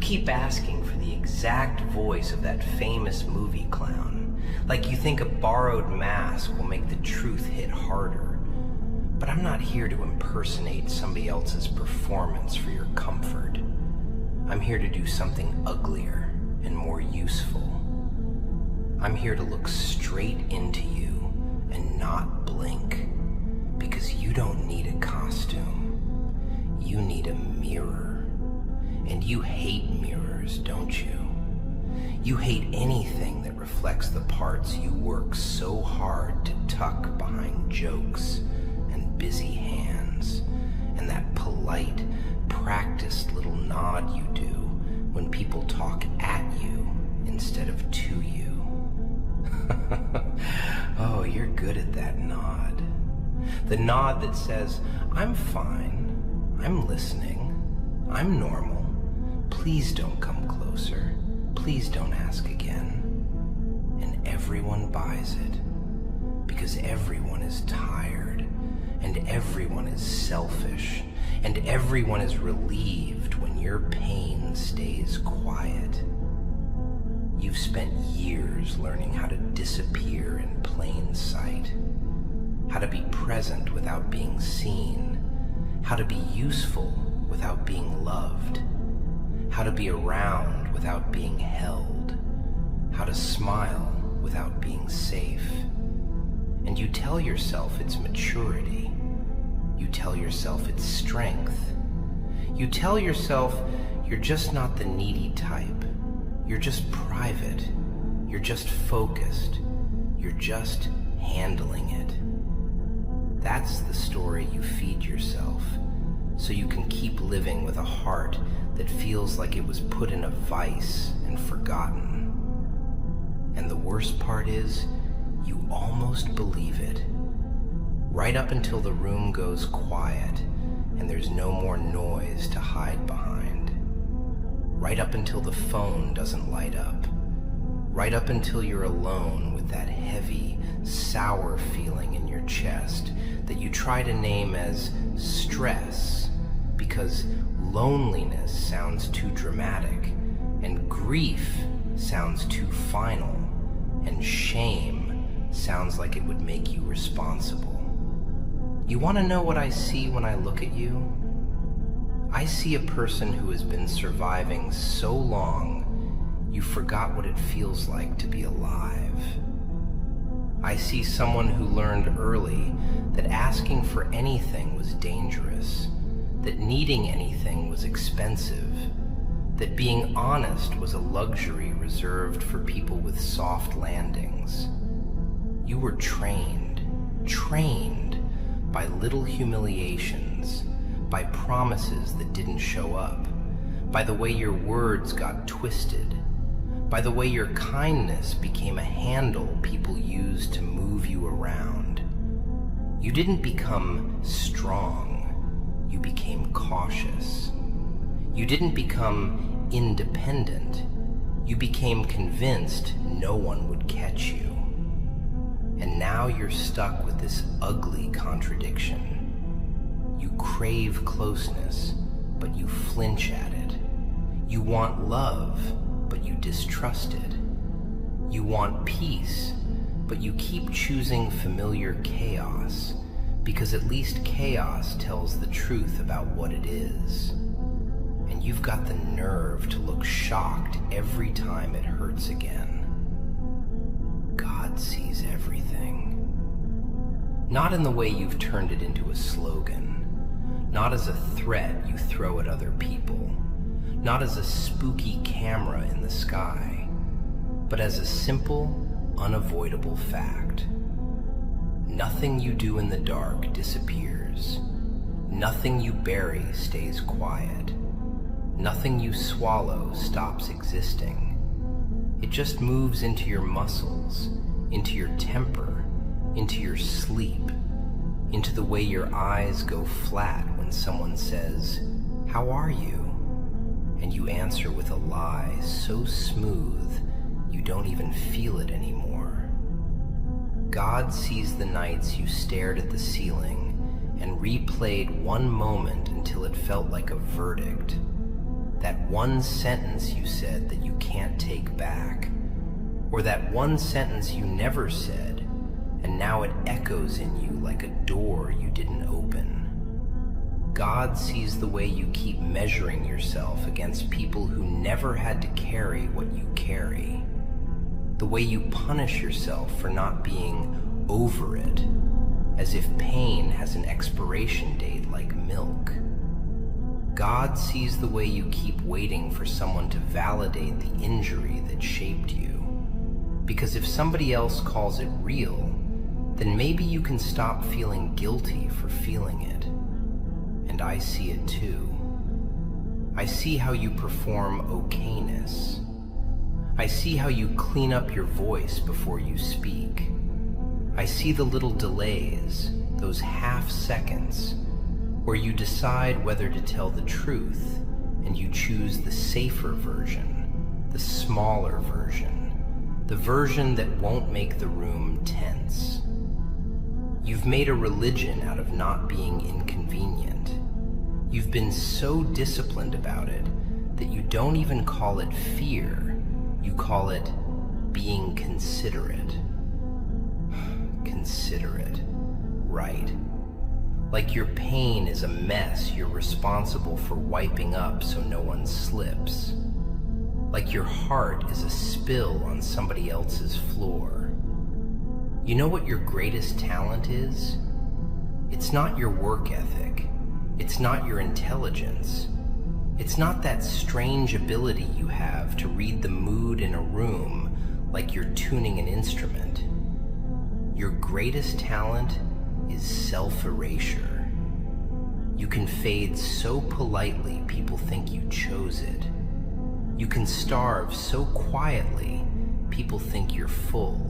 keep asking for the exact voice of that famous movie clown, like you think a borrowed mask will make the truth hit harder. But I'm not here to impersonate somebody else's performance for your comfort. I'm here to do something uglier and more useful. I'm here to look straight into you and not blink, because you don't need a costume. You need a mirror. And you hate mirrors, don't you? You hate anything that reflects the parts you work so hard to tuck behind jokes and busy hands, and that polite, practiced little nod you do when people talk at you instead of to you. Oh, you're good at that nod. The nod that says, I'm fine, I'm listening, I'm normal, please don't come closer, please don't ask again. And everyone buys it, because everyone is tired, and everyone is selfish, and everyone is relieved when your pain stays quiet. You've spent years learning how to disappear in plain sight, how to be present without being seen, how to be useful without being loved, how to be around without being held, how to smile without being safe. And you tell yourself it's maturity. You tell yourself it's strength. You tell yourself you're just not the needy type. You're just private. You're just focused. You're just handling it. That's the story you feed yourself, so you can keep living with a heart that feels like it was put in a vice and forgotten. And the worst part is, you almost believe it. Right up until the room goes quiet and there's no more noise to hide behind. Right up until the phone doesn't light up. Right up until you're alone with that heavy, sour feeling in your chest that you try to name as stress, because loneliness sounds too dramatic, and grief sounds too final, and shame sounds like it would make you responsible. You want to know what I see when I look at you? I see a person who has been surviving so long, you forgot what it feels like to be alive. I see someone who learned early that asking for anything was dangerous, that needing anything was expensive, that being honest was a luxury reserved for people with soft landings. You were trained by little humiliations, by promises that didn't show up, by the way your words got twisted, by the way your kindness became a handle people used to move you around. You didn't become strong, you became cautious. You didn't become independent, you became convinced no one would catch you. And now you're stuck with this ugly contradiction. You crave closeness, but you flinch at it. You want love, but you distrust it. You want peace, but you keep choosing familiar chaos, because at least chaos tells the truth about what it is. And you've got the nerve to look shocked every time it hurts again. God sees everything. Not in the way you've turned it into a slogan, not as a threat you throw at other people, not as a spooky camera in the sky, but as a simple, unavoidable fact. Nothing you do in the dark disappears. Nothing you bury stays quiet. Nothing you swallow stops existing. It just moves into your muscles, into your temper, into your sleep, into the way your eyes go flat when someone says, "How are you?" And you answer with a lie so smooth you don't even feel it anymore. God sees the nights you stared at the ceiling and replayed one moment until it felt like a verdict. That one sentence you said that you can't take back. Or that one sentence you never said, and now it echoes in you like a door you didn't open. God sees the way you keep measuring yourself against people who never had to carry what you carry. The way you punish yourself for not being over it, as if pain has an expiration date like milk. God sees the way you keep waiting for someone to validate the injury that shaped you. Because if somebody else calls it real, then maybe you can stop feeling guilty for feeling it. And I see it too. I see how you perform okayness. I see how you clean up your voice before you speak. I see the little delays, those half seconds, where you decide whether to tell the truth and you choose the safer version, the smaller version, the version that won't make the room tense. You've made a religion out of not being inconvenient. You've been so disciplined about it that you don't even call it fear, you call it being considerate. Considerate, right. Like your pain is a mess you're responsible for wiping up so no one slips. Like your heart is a spill on somebody else's floor. You know what your greatest talent is? It's not your work ethic. It's not your intelligence. It's not that strange ability you have to read the mood in a room like you're tuning an instrument. Your greatest talent is self-erasure. You can fade so politely people think you chose it. You can starve so quietly people think you're full.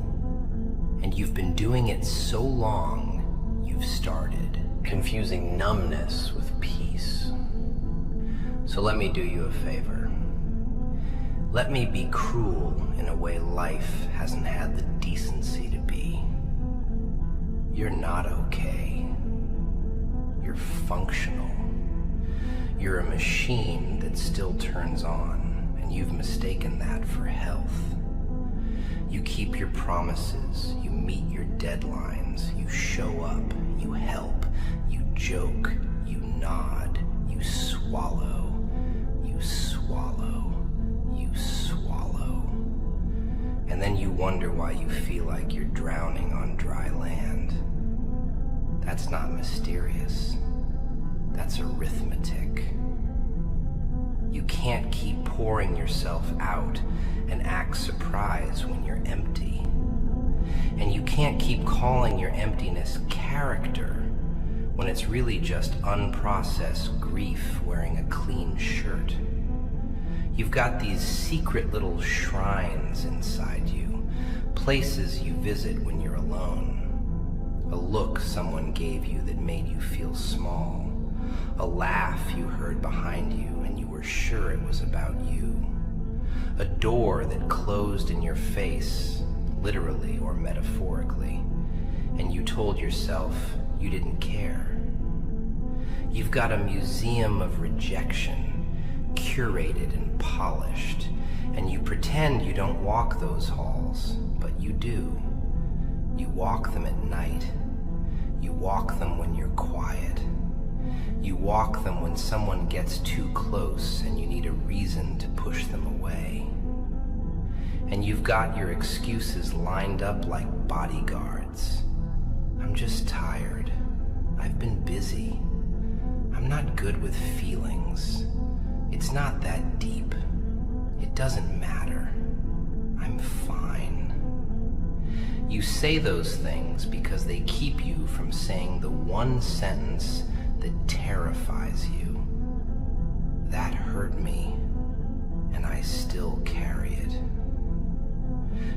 And you've been doing it so long, you've started confusing numbness with peace. So let me do you a favor. Let me be cruel in a way life hasn't had the decency to be. You're not okay. You're functional. You're a machine that still turns on, and you've mistaken that for health. You keep your promises, you meet your deadlines, you show up, you help, you joke, you nod, you swallow, you swallow, you swallow. And then you wonder why you feel like you're drowning on dry land. That's not mysterious. That's arithmetic. You can't keep pouring yourself out and act surprised when you're empty. And you can't keep calling your emptiness character when it's really just unprocessed grief wearing a clean shirt. You've got these secret little shrines inside you, places you visit when you're alone. A look someone gave you that made you feel small. A laugh you heard behind you and you were sure it was about you. A door that closed in your face, literally or metaphorically, and you told yourself you didn't care. You've got a museum of rejection, curated and polished, and you pretend you don't walk those halls, but you do. You walk them at night. You walk them when you're quiet. You walk them when someone gets too close and you need a reason to push them away. And you've got your excuses lined up like bodyguards. I'm just tired. I've been busy. I'm not good with feelings. It's not that deep. It doesn't matter. I'm fine. You say those things because they keep you from saying the one sentence that terrifies you. That hurt me, and I still carry it.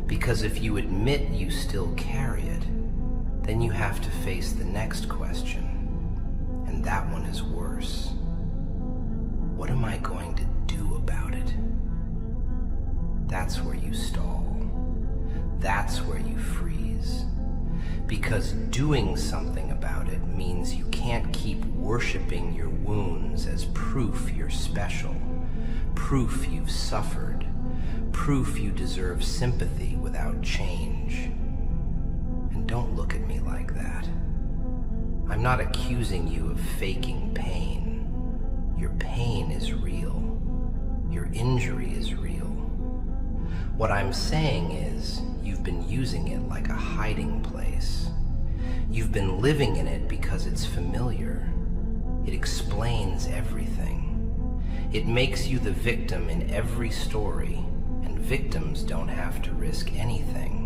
Because if you admit you still carry it, then you have to face the next question, and that one is worse. What am I going to do about it? That's where you stall. That's where you freeze. Because doing something about it means you can't keep worshiping your wounds as proof you're special, proof you've suffered, proof you deserve sympathy without change. And don't look at me like that. I'm not accusing you of faking pain. Your pain is real. Your injury is real. What I'm saying is, you've been using it like a hiding place. You've been living in it because it's familiar. It explains everything. It makes you the victim in every story, and victims don't have to risk anything.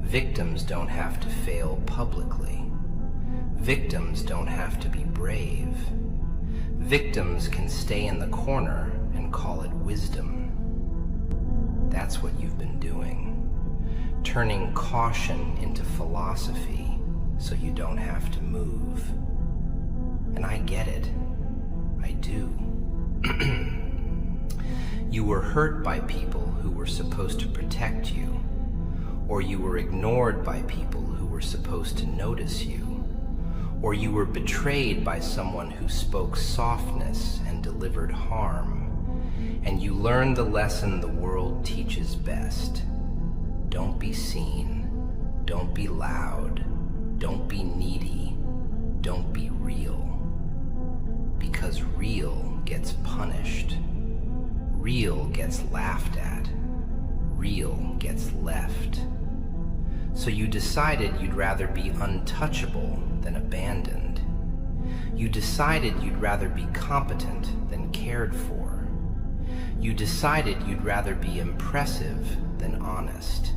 Victims don't have to fail publicly. Victims don't have to be brave. Victims can stay in the corner and call it wisdom. That's what you've been doing. Turning caution into philosophy so you don't have to move. And I get it. I do. You were hurt by people who were supposed to protect you, or you were ignored by people who were supposed to notice you, or you were betrayed by someone who spoke softness and delivered harm, and you learned the lesson the world teaches best. Don't be seen, don't be loud, don't be needy, don't be real. Because real gets punished. Real gets laughed at. Real gets left. So you decided you'd rather be untouchable than abandoned. You decided you'd rather be competent than cared for. You decided you'd rather be impressive than honest.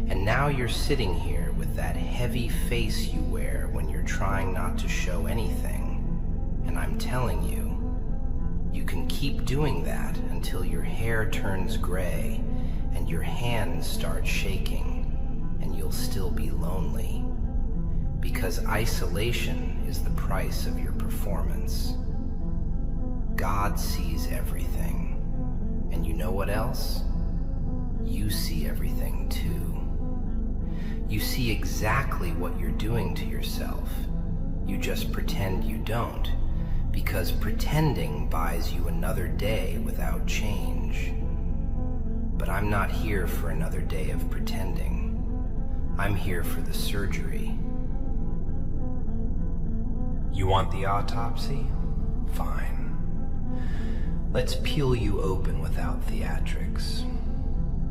And now you're sitting here with that heavy face you wear when you're trying not to show anything. And I'm telling you, you can keep doing that until your hair turns gray and your hands start shaking, and you'll still be lonely. Because isolation is the price of your performance. God sees everything. And you know what else? You see everything too. You see exactly what you're doing to yourself. You just pretend you don't, because pretending buys you another day without change. But I'm not here for another day of pretending. I'm here for the surgery. You want the autopsy? Fine. Let's peel you open without theatrics.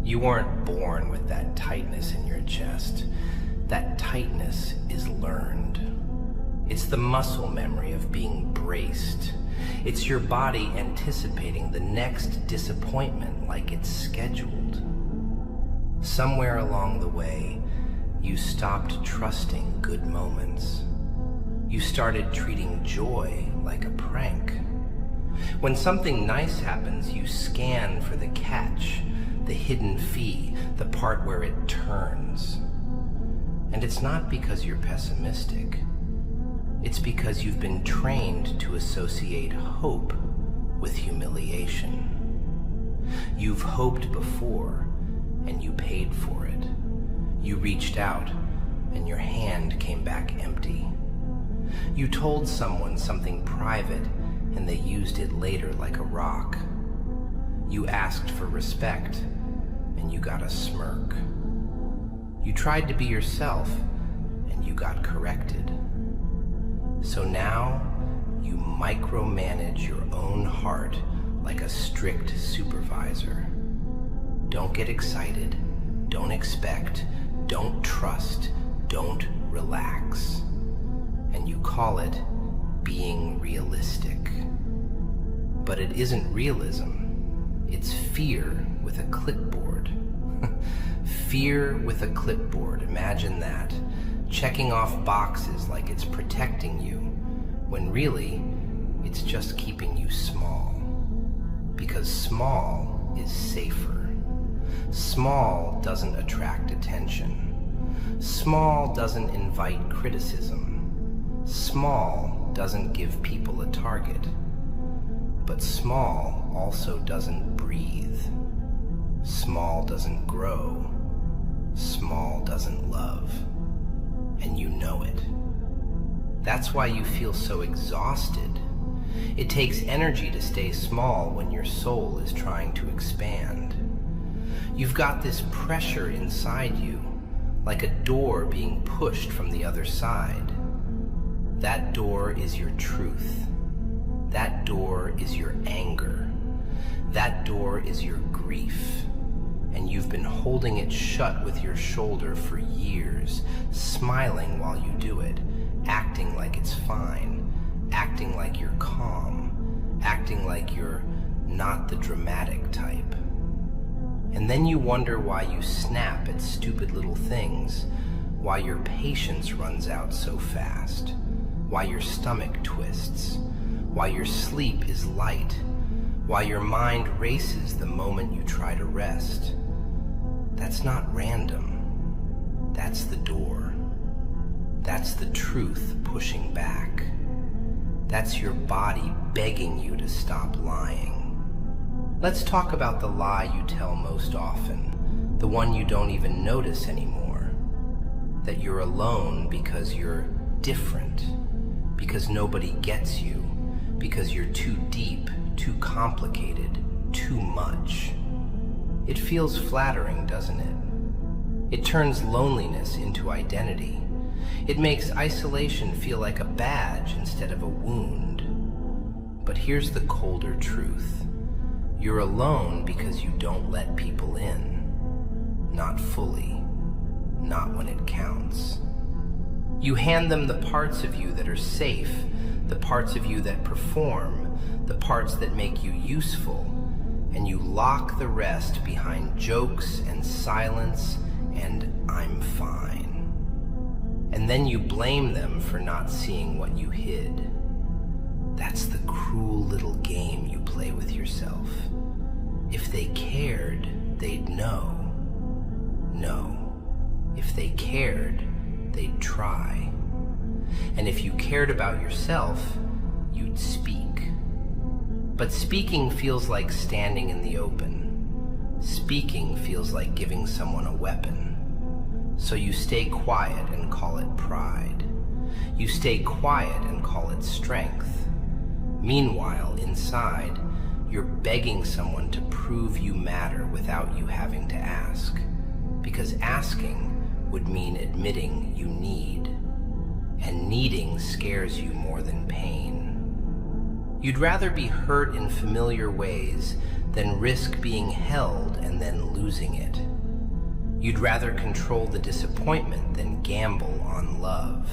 You weren't born with that tightness in your chest. That tightness is learned. It's the muscle memory of being braced. It's your body anticipating the next disappointment like it's scheduled. Somewhere along the way, you stopped trusting good moments. You started treating joy like a prank. When something nice happens, you scan for the catch, the hidden fee, the part where it turns. And it's not because you're pessimistic. It's because you've been trained to associate hope with humiliation. You've hoped before, and you paid for it. You reached out, and your hand came back empty. You told someone something private, and they used it later like a rock. You asked for respect, and you got a smirk. You tried to be yourself, and you got corrected. So now, you micromanage your own heart like a strict supervisor. Don't get excited, don't expect, don't trust, don't relax. And you call it being realistic. But it isn't realism, it's fear with a clipboard. Fear with a clipboard, imagine that. Checking off boxes like it's protecting you, when really, it's just keeping you small. Because small is safer. Small doesn't attract attention. Small doesn't invite criticism. Small doesn't give people a target. But small also doesn't breathe. Small doesn't grow. Small doesn't love. And you know it. That's why you feel so exhausted. It takes energy to stay small when your soul is trying to expand. You've got this pressure inside you, like a door being pushed from the other side. That door is your truth. That door is your anger. That door is your grief. And you've been holding it shut with your shoulder for years, smiling while you do it, acting like it's fine, acting like you're calm, acting like you're not the dramatic type. And then you wonder why you snap at stupid little things, why your patience runs out so fast, why your stomach twists, why your sleep is light, why your mind races the moment you try to rest. That's not random. That's the door. That's the truth pushing back. That's your body begging you to stop lying. Let's talk about the lie you tell most often, the one you don't even notice anymore. That you're alone because you're different, because nobody gets you, because you're too deep, too complicated, too much. It feels flattering, doesn't it? It turns loneliness into identity. It makes isolation feel like a badge instead of a wound. But here's the colder truth. You're alone because you don't let people in. Not fully. Not when it counts. You hand them the parts of you that are safe, the parts of you that perform, the parts that make you useful, and you lock the rest behind jokes and silence and "I'm fine." And then you blame them for not seeing what you hid. That's the cruel little game you play with yourself. If they cared, they'd know. No. If they cared, they'd try. And if you cared about yourself, you'd speak. But speaking feels like standing in the open. Speaking feels like giving someone a weapon. So you stay quiet and call it pride. You stay quiet and call it strength. Meanwhile, inside, you're begging someone to prove you matter without you having to ask. Because asking would mean admitting you need. And needing scares you more than pain. You'd rather be hurt in familiar ways than risk being held and then losing it. You'd rather control the disappointment than gamble on love.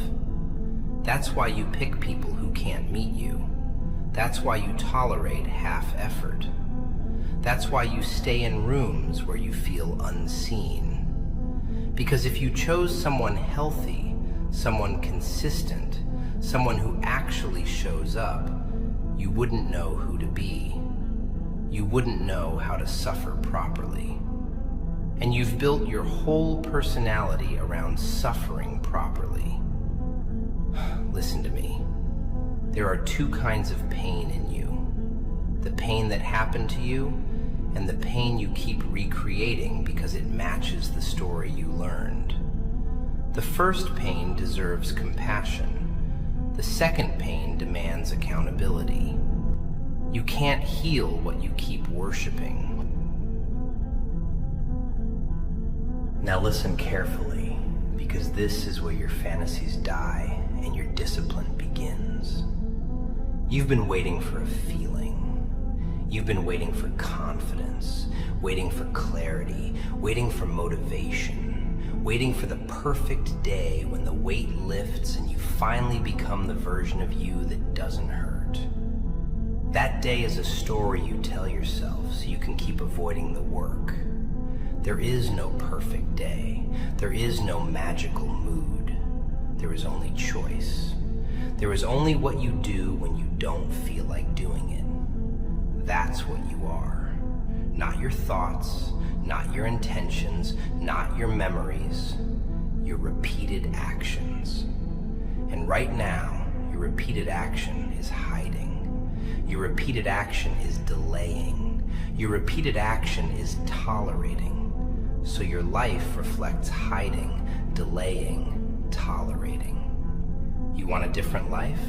That's why you pick people who can't meet you. That's why you tolerate half effort. That's why you stay in rooms where you feel unseen. Because if you chose someone healthy, someone consistent, someone who actually shows up, you wouldn't know who to be. You wouldn't know how to suffer properly. And you've built your whole personality around suffering properly. Listen to me. There are two kinds of pain in you. The pain that happened to you, and the pain you keep recreating because it matches the story you learned. The first pain deserves compassion. The second pain demands accountability. You can't heal what you keep worshiping. Now listen carefully, because this is where your fantasies die and your discipline begins. You've been waiting for a feeling. You've been waiting for confidence, waiting for clarity, waiting for motivation, waiting for the perfect day when the weight lifts and you finally become the version of you that doesn't hurt. That day is a story you tell yourself so you can keep avoiding the work. There is no perfect day. There is no magical mood. There is only choice. There is only what you do when you don't feel like doing it. That's what you are. Not your thoughts, not your intentions, not your memories. Your repeated actions. And right now, your repeated action is hiding. Your repeated action is delaying. Your repeated action is tolerating. So your life reflects hiding, delaying, tolerating. You want a different life?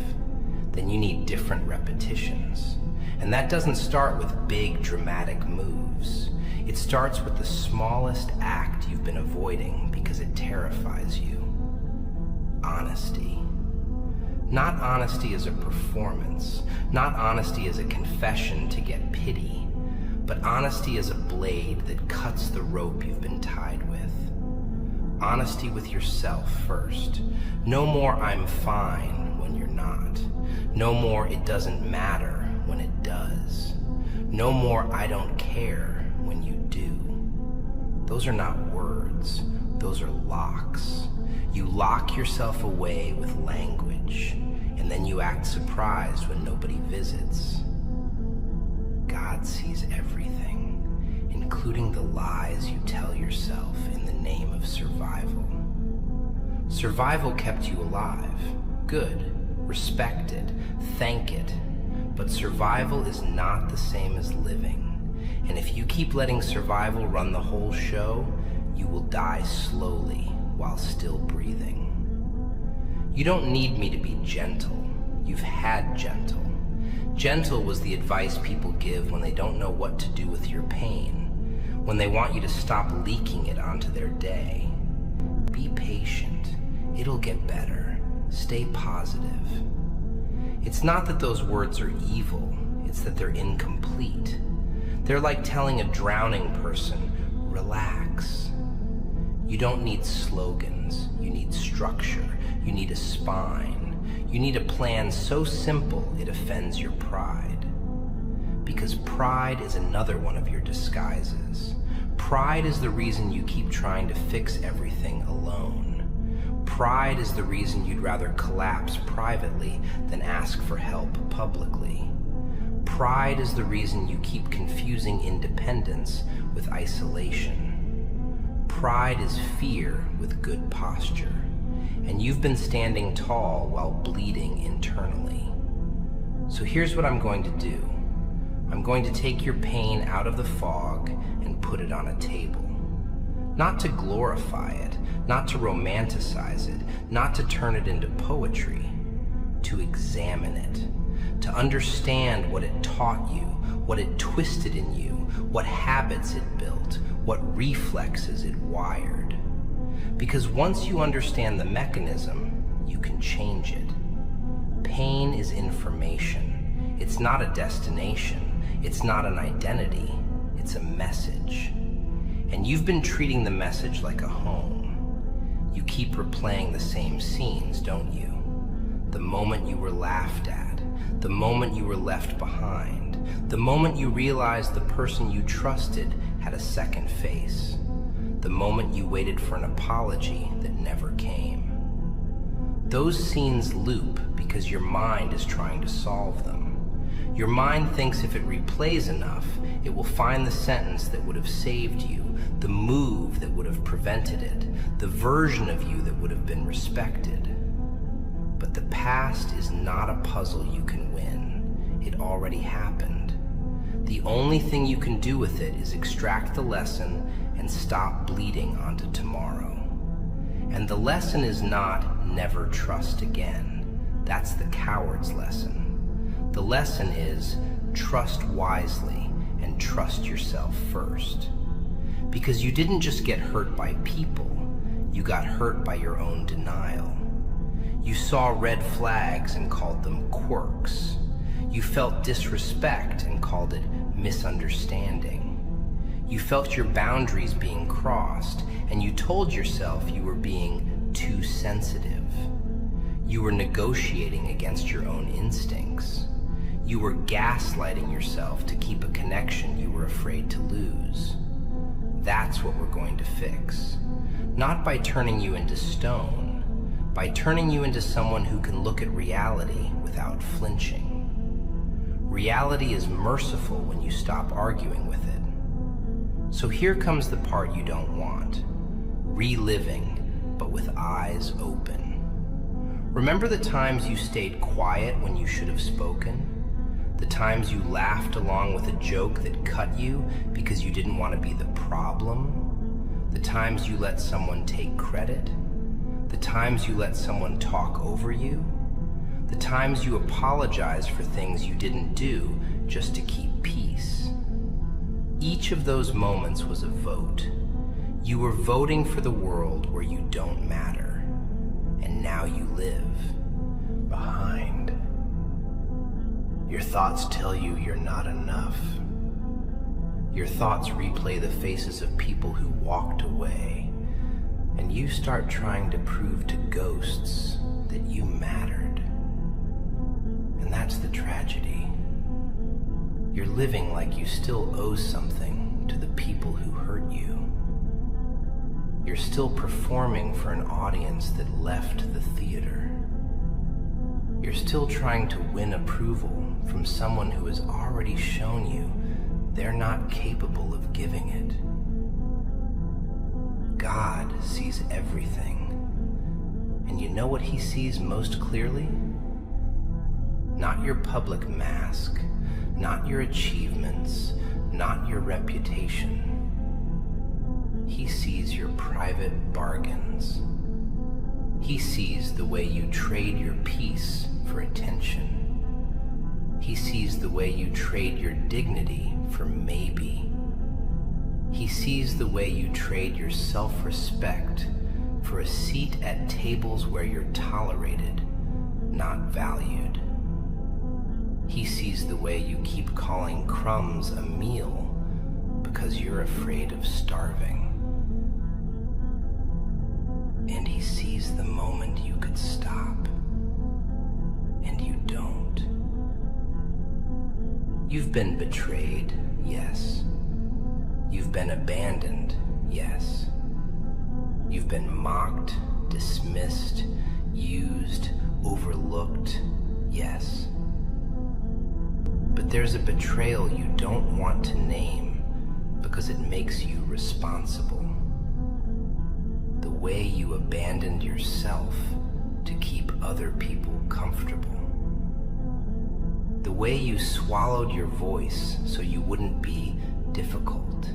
then you need different repetitions. And that doesn't start with big dramatic moves. It starts with the smallest act you've been avoiding because it terrifies you. Honesty. Not honesty as a performance, not honesty as a confession to get pity, but honesty as a blade that cuts the rope you've been tied with. Honesty with yourself first. No more "I'm fine" when you're not. No more "it doesn't matter" when it does. No more "I don't care" when you do. Those are not words, those are locks. You lock yourself away with language, and then you act surprised when nobody visits. God sees everything, including the lies you tell yourself in the name of survival. Survival kept you alive. Good. Respect it. Thank it. But survival is not the same as living. And if you keep letting survival run the whole show, you will die slowly while still breathing. You don't need me to be gentle. You've had gentle. Gentle was the advice people give when they don't know what to do with your pain, when they want you to stop leaking it onto their day. Be patient. It'll get better. Stay positive. It's not that those words are evil, it's that they're incomplete. They're like telling a drowning person, relax. You don't need slogans, you need structure, you need a spine. You need a plan so simple it offends your pride. Because pride is another one of your disguises. Pride is the reason you keep trying to fix everything alone. Pride is the reason you'd rather collapse privately than ask for help publicly. Pride is the reason you keep confusing independence with isolation. Pride is fear with good posture. And you've been standing tall while bleeding internally. So here's what I'm going to do. I'm going to take your pain out of the fog and put it on a table. Not to glorify it, not to romanticize it, not to turn it into poetry, to examine it, to understand what it taught you, what it twisted in you, what habits it built, what reflexes it wired. Because once you understand the mechanism, you can change it. Pain is information. It's not a destination. It's not an identity. It's a message. And you've been treating the message like a home. You keep replaying the same scenes, don't you? The moment you were laughed at, the moment you were left behind, the moment you realized the person you trusted had a second face. The moment you waited for an apology that never came. Those scenes loop because your mind is trying to solve them. Your mind thinks if it replays enough, it will find the sentence that would have saved you, the move that would have prevented it, the version of you that would have been respected. But the past is not a puzzle you can win. It already happened. The only thing you can do with it is extract the lesson and stop bleeding onto tomorrow. And the lesson is not never trust again. That's the coward's lesson. The lesson is trust wisely and trust yourself first. Because you didn't just get hurt by people, you got hurt by your own denial. You saw red flags and called them quirks. You felt disrespect and called it misunderstanding. You felt your boundaries being crossed, and you told yourself you were being too sensitive. You were negotiating against your own instincts. You were gaslighting yourself to keep a connection you were afraid to lose. That's what we're going to fix. Not by turning you into stone, by turning you into someone who can look at reality without flinching. Reality is merciful when you stop arguing with it. So here comes the part you don't want. Reliving, but with eyes open. Remember the times you stayed quiet when you should have spoken? The times you laughed along with a joke that cut you because you didn't want to be the problem? The times you let someone take credit? The times you let someone talk over you? The The times you apologized for things you didn't do just to keep peace. Each of those moments was a vote. You were voting for the world where you don't matter, and now you live behind. Your thoughts tell you you're not enough. Your thoughts replay the faces of people who walked away, and you start trying to prove to ghosts that you mattered. And that's the tragedy. You're living like you still owe something to the people who hurt you. You're still performing for an audience that left the theater. You're still trying to win approval from someone who has already shown you they're not capable of giving it. God sees everything. And you know what he sees most clearly? Not your public mask, not your achievements, not your reputation. He sees your private bargains. He sees the way you trade your peace for attention. He sees the way you trade your dignity for maybe. He sees the way you trade your self-respect for a seat at tables where you're tolerated, not valued. He sees the way you keep calling crumbs a meal because you're afraid of starving. And he sees the moment you could stop, and you don't. You've been betrayed, yes. You've been abandoned, yes. You've been mocked, dismissed, used, overlooked, yes. But there's a betrayal you don't want to name because it makes you responsible. The way you abandoned yourself to keep other people comfortable. The way you swallowed your voice so you wouldn't be difficult.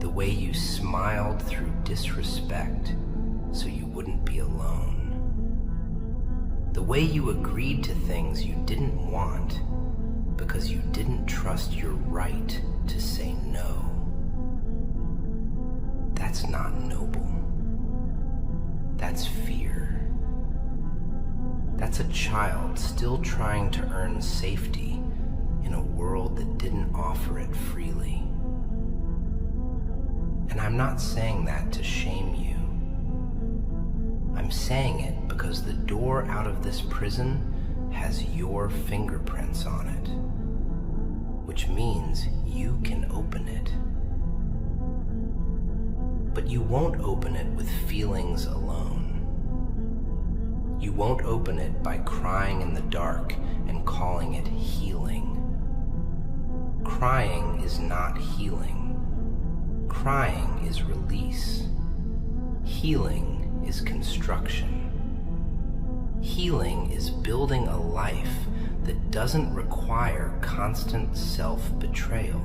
The way you smiled through disrespect so you wouldn't be alone. The way you agreed to things you didn't want because you didn't trust your right to say no. That's not noble. That's fear. That's a child still trying to earn safety in a world that didn't offer it freely. And I'm not saying that to shame you. I'm saying it because the door out of this prison has your fingerprints on it, which means you can open it. But you won't open it with feelings alone. You won't open it by crying in the dark and calling it healing. Crying is not healing. Crying is release. Healing is construction. Healing is building a life that doesn't require constant self-betrayal.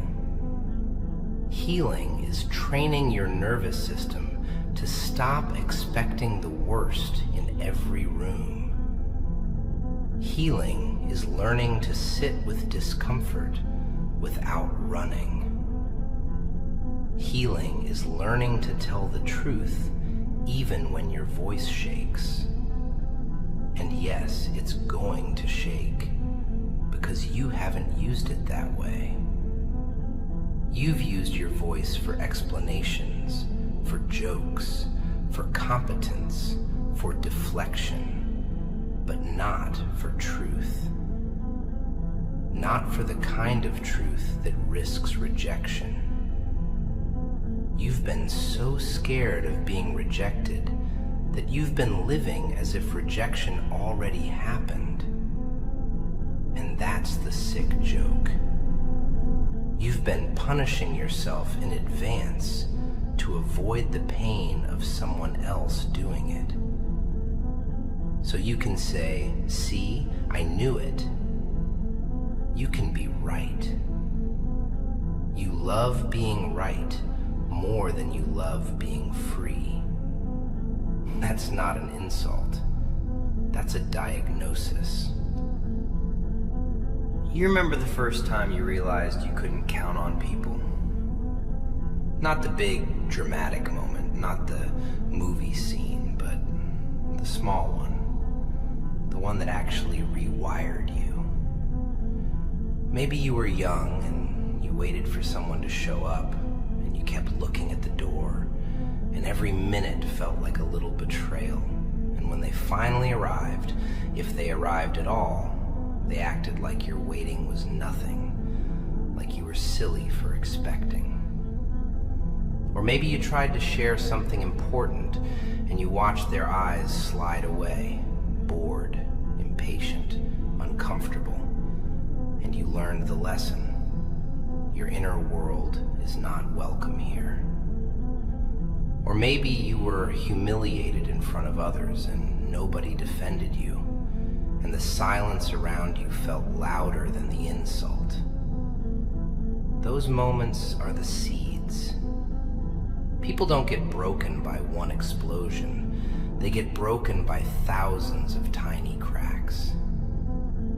Healing is training your nervous system to stop expecting the worst in every room. Healing is learning to sit with discomfort without running. Healing is learning to tell the truth even when your voice shakes. And yes, it's going to shake because you haven't used it that way. You've used your voice for explanations, for jokes, for competence, for deflection, but not for truth. Not for the kind of truth that risks rejection. You've been so scared of being rejected that you've been living as if rejection already happened. And that's the sick joke. You've been punishing yourself in advance to avoid the pain of someone else doing it. So you can say, "See, I knew it." You can be right. You love being right more than you love being free. That's not an insult. That's a diagnosis. You remember the first time you realized you couldn't count on people? Not the big, dramatic moment, not the movie scene, but the small one. The one that actually rewired you. Maybe you were young and you waited for someone to show up, and you kept looking at the door, and every minute felt like a little betrayal. And when they finally arrived, if they arrived at all, they acted like your waiting was nothing, like you were silly for expecting. Or maybe you tried to share something important and you watched their eyes slide away, bored, impatient, uncomfortable, and you learned the lesson. Your inner world is not welcome here. Or maybe you were humiliated in front of others and nobody defended you, and the silence around you felt louder than the insult. Those moments are the seeds. People don't get broken by one explosion. They get broken by thousands of tiny cracks.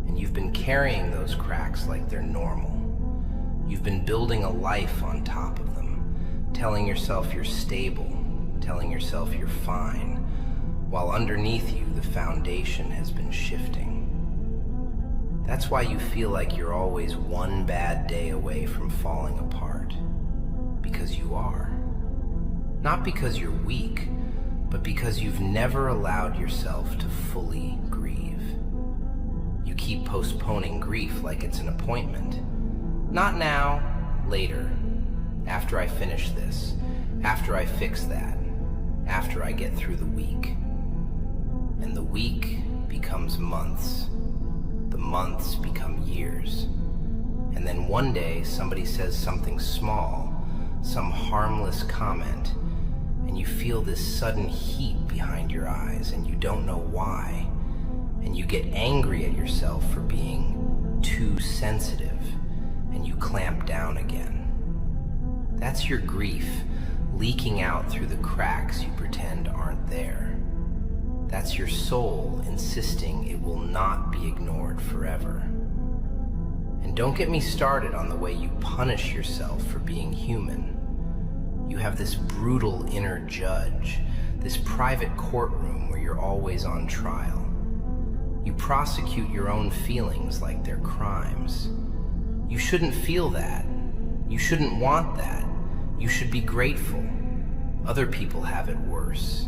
And you've been carrying those cracks like they're normal. You've been building a life on top of them, telling yourself you're stable, telling yourself you're fine, while underneath you the foundation has been shifting. That's why you feel like you're always one bad day away from falling apart. Because you are. Not because you're weak, but because you've never allowed yourself to fully grieve. You keep postponing grief like it's an appointment. Not now, later, after I finish this, after I fix that, after I get through the week. And the week becomes months. The months become years. And then one day somebody says something small, some harmless comment, and you feel this sudden heat behind your eyes and you don't know why. And you get angry at yourself for being too sensitive, and you clamp down again. That's your grief leaking out through the cracks you pretend aren't there. That's your soul insisting it will not be ignored forever. And don't get me started on the way you punish yourself for being human. You have this brutal inner judge, this private courtroom where you're always on trial. You prosecute your own feelings like they're crimes. You shouldn't feel that. You shouldn't want that. You should be grateful. Other people have it worse.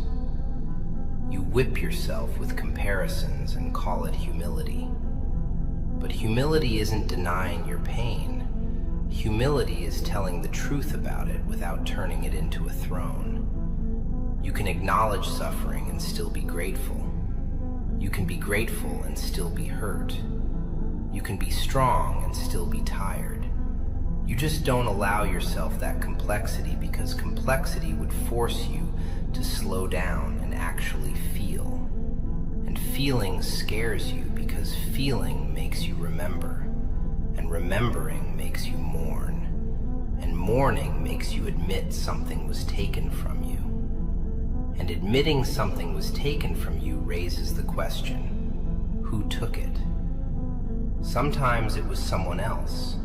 You whip yourself with comparisons and call it humility. But humility isn't denying your pain. Humility is telling the truth about it without turning it into a throne. You can acknowledge suffering and still be grateful. You can be grateful and still be hurt. You can be strong and still be tired. You just don't allow yourself that complexity because complexity would force you to slow down and actually feel. And feeling scares you because feeling makes you remember. And remembering makes you mourn. And mourning makes you admit something was taken from you. And admitting something was taken from you raises the question, who took it? Sometimes it was someone else.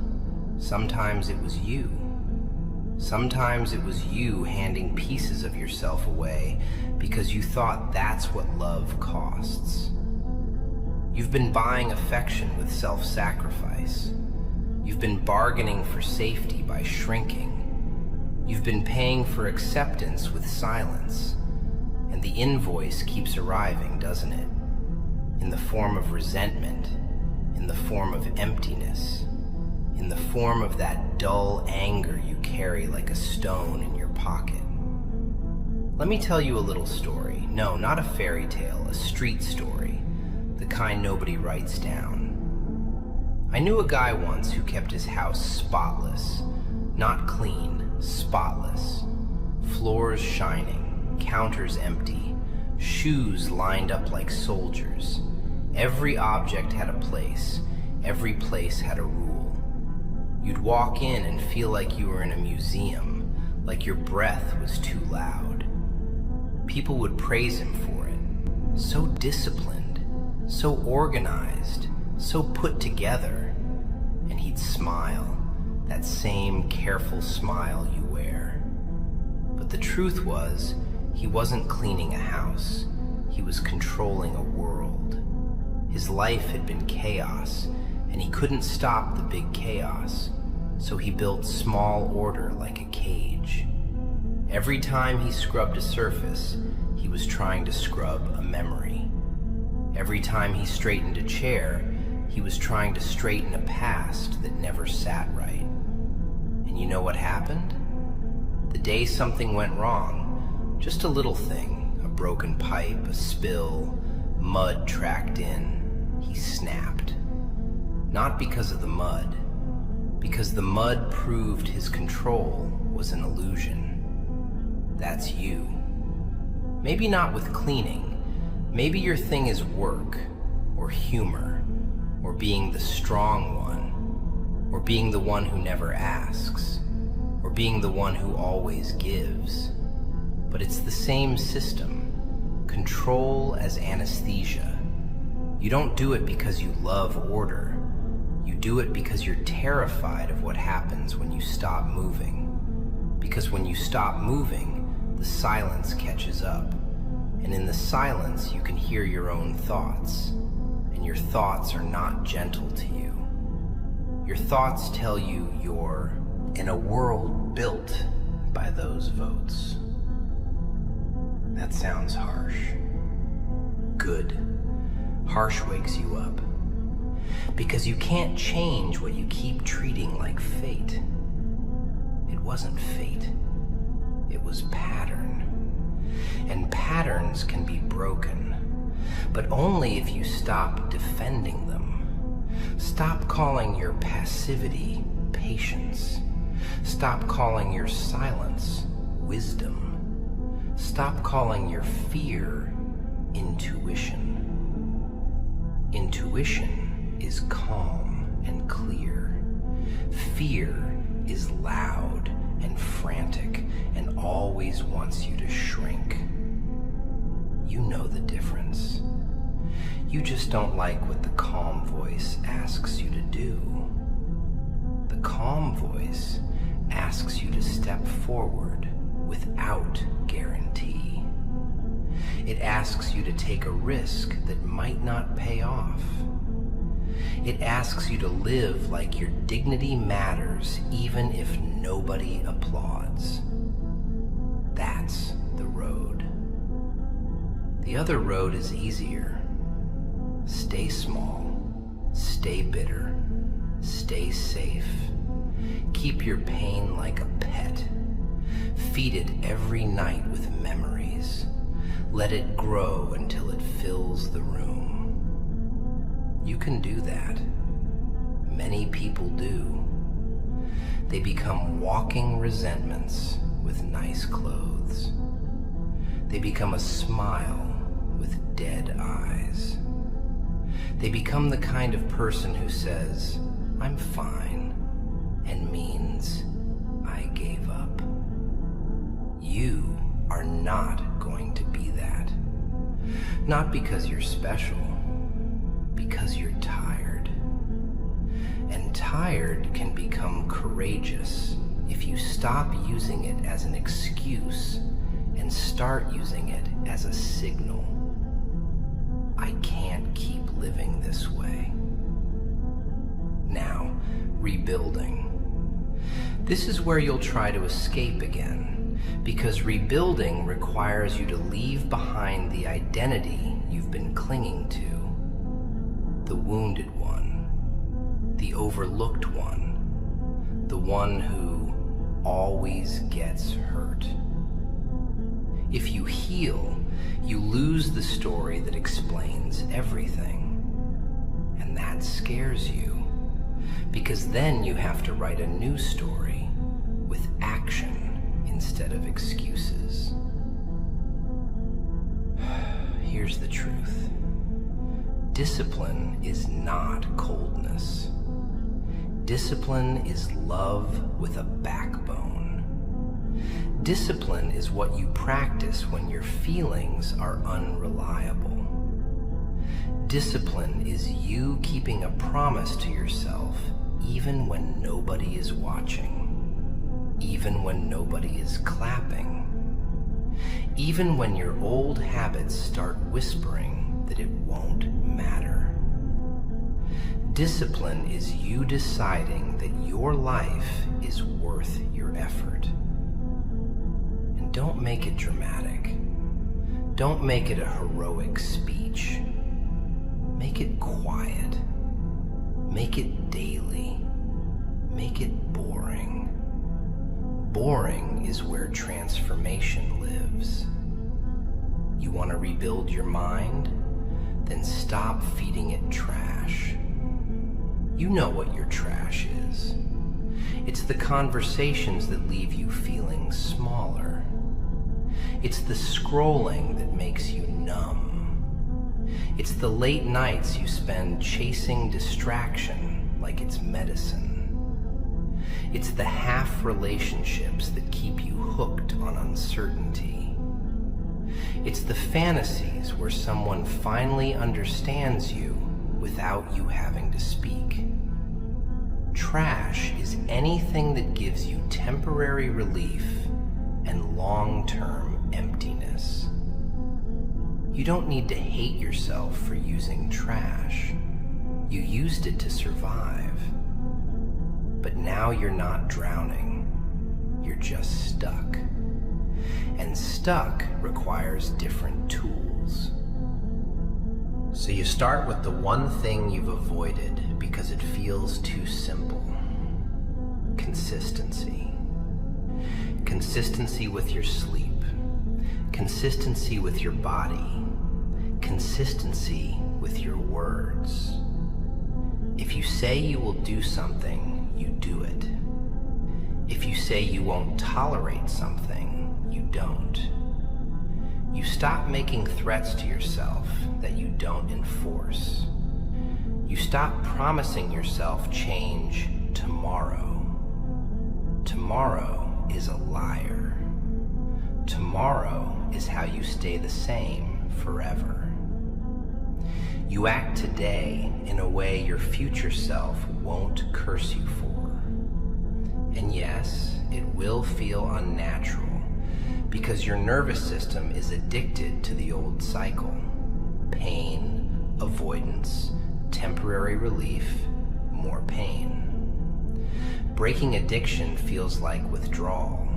Sometimes it was you. Sometimes it was you handing pieces of yourself away because you thought that's what love costs. You've been buying affection with self-sacrifice. You've been bargaining for safety by shrinking. You've been paying for acceptance with silence. And the invoice keeps arriving, doesn't it? In the form of resentment, in the form of emptiness, in the form of that dull anger you carry like a stone in your pocket. Let me tell you a little story. No, not a fairy tale, a street story, the kind nobody writes down. I knew a guy once who kept his house spotless, not clean, spotless. Floors shining, counters empty, shoes lined up like soldiers. Every object had a place, every place had a rule. You'd walk in and feel like you were in a museum, like your breath was too loud. People would praise him for it. So disciplined, so organized, so put together. And he'd smile, that same careful smile you wear. But the truth was, he wasn't cleaning a house. He was controlling a world. His life had been chaos, and he couldn't stop the big chaos. So he built small order like a cage. Every time he scrubbed a surface, he was trying to scrub a memory. Every time he straightened a chair, he was trying to straighten a past that never sat right. And you know what happened? The day something went wrong, just a little thing, a broken pipe, a spill, mud tracked in, he snapped. Not because of the mud, because the mud proved his control was an illusion. That's you. Maybe not with cleaning. Maybe your thing is work, or humor, or being the strong one, or being the one who never asks, or being the one who always gives. But it's the same system. Control as anesthesia. You don't do it because you love order. You do it because you're terrified of what happens when you stop moving. Because when you stop moving, the silence catches up. And in the silence, you can hear your own thoughts. And your thoughts are not gentle to you. Your thoughts tell you you're in a world built by those votes. That sounds harsh. Good. Harsh wakes you up. Because you can't change what you keep treating like fate. It wasn't fate. It was pattern. And patterns can be broken, but only if you stop defending them. Stop calling your passivity patience. Stop calling your silence wisdom. Stop calling your fear intuition. Intuition is calm and clear. Fear is loud and frantic and always wants you to shrink. You know the difference. You just don't like what the calm voice asks you to do. The calm voice asks you to step forward without guarantee. It asks you to take a risk that might not pay off. It asks you to live like your dignity matters even if nobody applauds. That's the road. The other road is easier. Stay small, stay bitter, stay safe. Keep your pain like a pet. Feed it every night with memories. Let it grow until it fills the room. You can do that. Many people do. They become walking resentments with nice clothes. They become a smile with dead eyes. They become the kind of person who says, "I'm fine," and means, "I gave up." You are not going to be that. Not because you're special, because you're tired. And tired can become courageous if you stop using it as an excuse and start using it as a signal. I can't keep living this way. Now, rebuilding. This is where you'll try to escape again, because rebuilding requires you to leave behind the identity you've been clinging to. The wounded one, the overlooked one, the one who always gets hurt. If you heal, you lose the story that explains everything. And that scares you, because then you have to write a new story with action instead of excuses. Here's the truth. Discipline is not coldness. Discipline is love with a backbone. Discipline is what you practice when your feelings are unreliable. Discipline is you keeping a promise to yourself even when nobody is watching, even when nobody is clapping, even when your old habits start whispering that it won't matter. Discipline is you deciding that your life is worth your effort. And don't make it dramatic. Don't make it a heroic speech. Make it quiet. Make it daily. Make it boring. Boring is where transformation lives. You want to rebuild your mind? Then stop feeding it trash. You know what your trash is. It's the conversations that leave you feeling smaller. It's the scrolling that makes you numb. It's the late nights you spend chasing distraction like it's medicine. It's the half relationships that keep you hooked on uncertainty. It's the fantasies where someone finally understands you without you having to speak. Trash is anything that gives you temporary relief and long-term emptiness. You don't need to hate yourself for using trash. You used it to survive. But now you're not drowning. You're just stuck. And stuck requires different tools. So you start with the one thing you've avoided because it feels too simple. Consistency. Consistency with your sleep. Consistency with your body. Consistency with your words. If you say you will do something, you do it. If you say you won't tolerate something, you don't. You stop making threats to yourself that you don't enforce. You stop promising yourself change tomorrow. Tomorrow is a liar. Tomorrow is how you stay the same forever. You act today in a way your future self won't curse you for. And yes, it will feel unnatural because your nervous system is addicted to the old cycle. Pain, avoidance, temporary relief, more pain. Breaking addiction feels like withdrawal.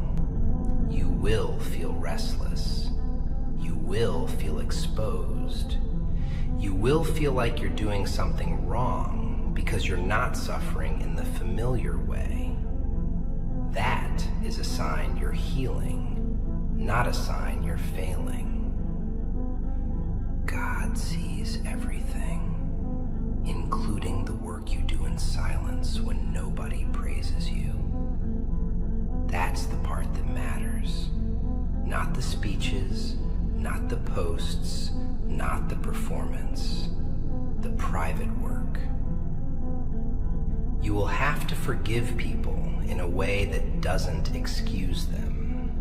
You will feel restless. You will feel exposed. You will feel like you're doing something wrong because you're not suffering in the familiar way. That is a sign you're healing, not a sign you're failing. God sees everything, including the work you do in silence when nobody praises you. That's the part that matters. Not the speeches, not the posts, not the performance. The private work. You will have to forgive people in a way that doesn't excuse them.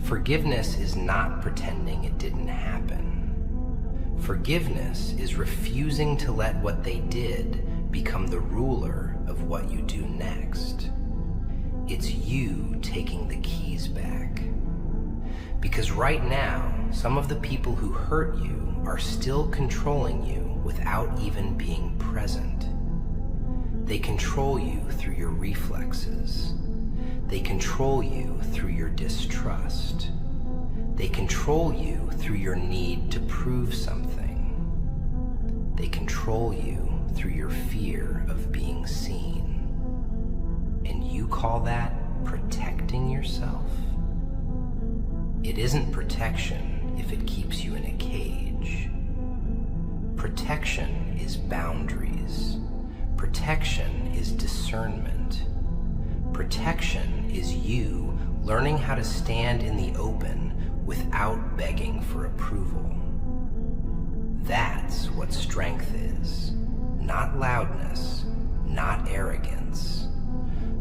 Forgiveness is not pretending it didn't happen. Forgiveness is refusing to let what they did become the ruler of what you do next. It's you taking the keys back. Because right now, some of the people who hurt you are still controlling you without even being present. They control you through your reflexes. They control you through your distrust. They control you through your need to prove something. They control you through your fear of being seen. And you call that protecting yourself? It isn't protection if it keeps you in a cage. Protection is boundaries. Protection is discernment. Protection is you learning how to stand in the open without begging for approval. That's what strength is. Not loudness, not arrogance.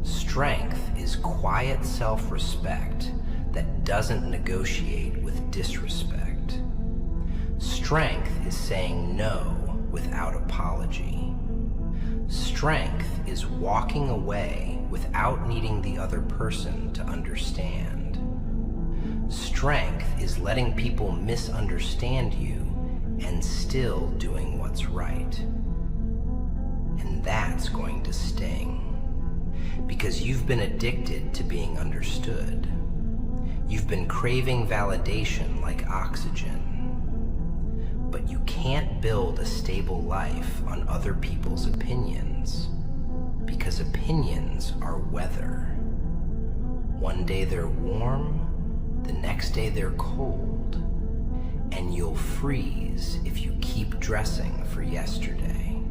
Strength is quiet self-respect that doesn't negotiate with disrespect. Strength is saying no without apology. Strength is walking away without needing the other person to understand. Strength is letting people misunderstand you and still doing what's right. And that's going to sting, because you've been addicted to being understood. You've been craving validation like oxygen. But you can't build a stable life on other people's opinions, because opinions are weather. One day they're warm, the next day they're cold, and you'll freeze if you keep dressing for yesterday.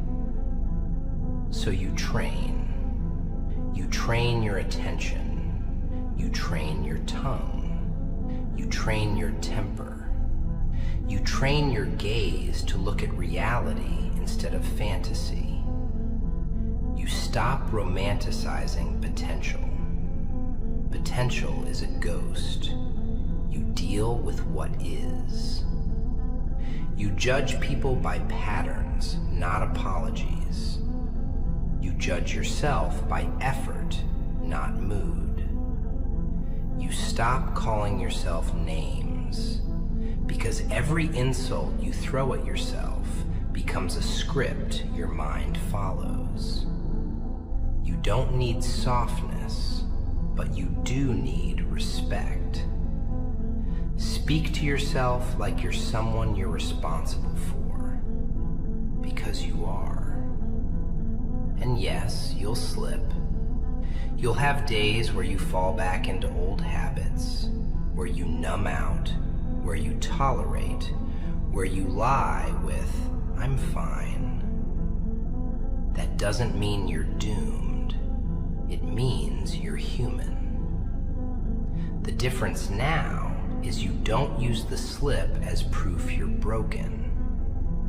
So you train. You train your attention. You train your tongue. You train your temper. You train your gaze to look at reality instead of fantasy. You stop romanticizing potential. Potential is a ghost. You deal with what is. You judge people by patterns, not apologies. You judge yourself by effort, not mood. You stop calling yourself names, because every insult you throw at yourself becomes a script your mind follows. You don't need softness, but you do need respect. Speak to yourself like you're someone you're responsible for, because you are. And yes, you'll slip. You'll have days where you fall back into old habits, where you numb out, where you tolerate, where you lie with, "I'm fine." That doesn't mean you're doomed. It means you're human. The difference now is you don't use the slip as proof you're broken.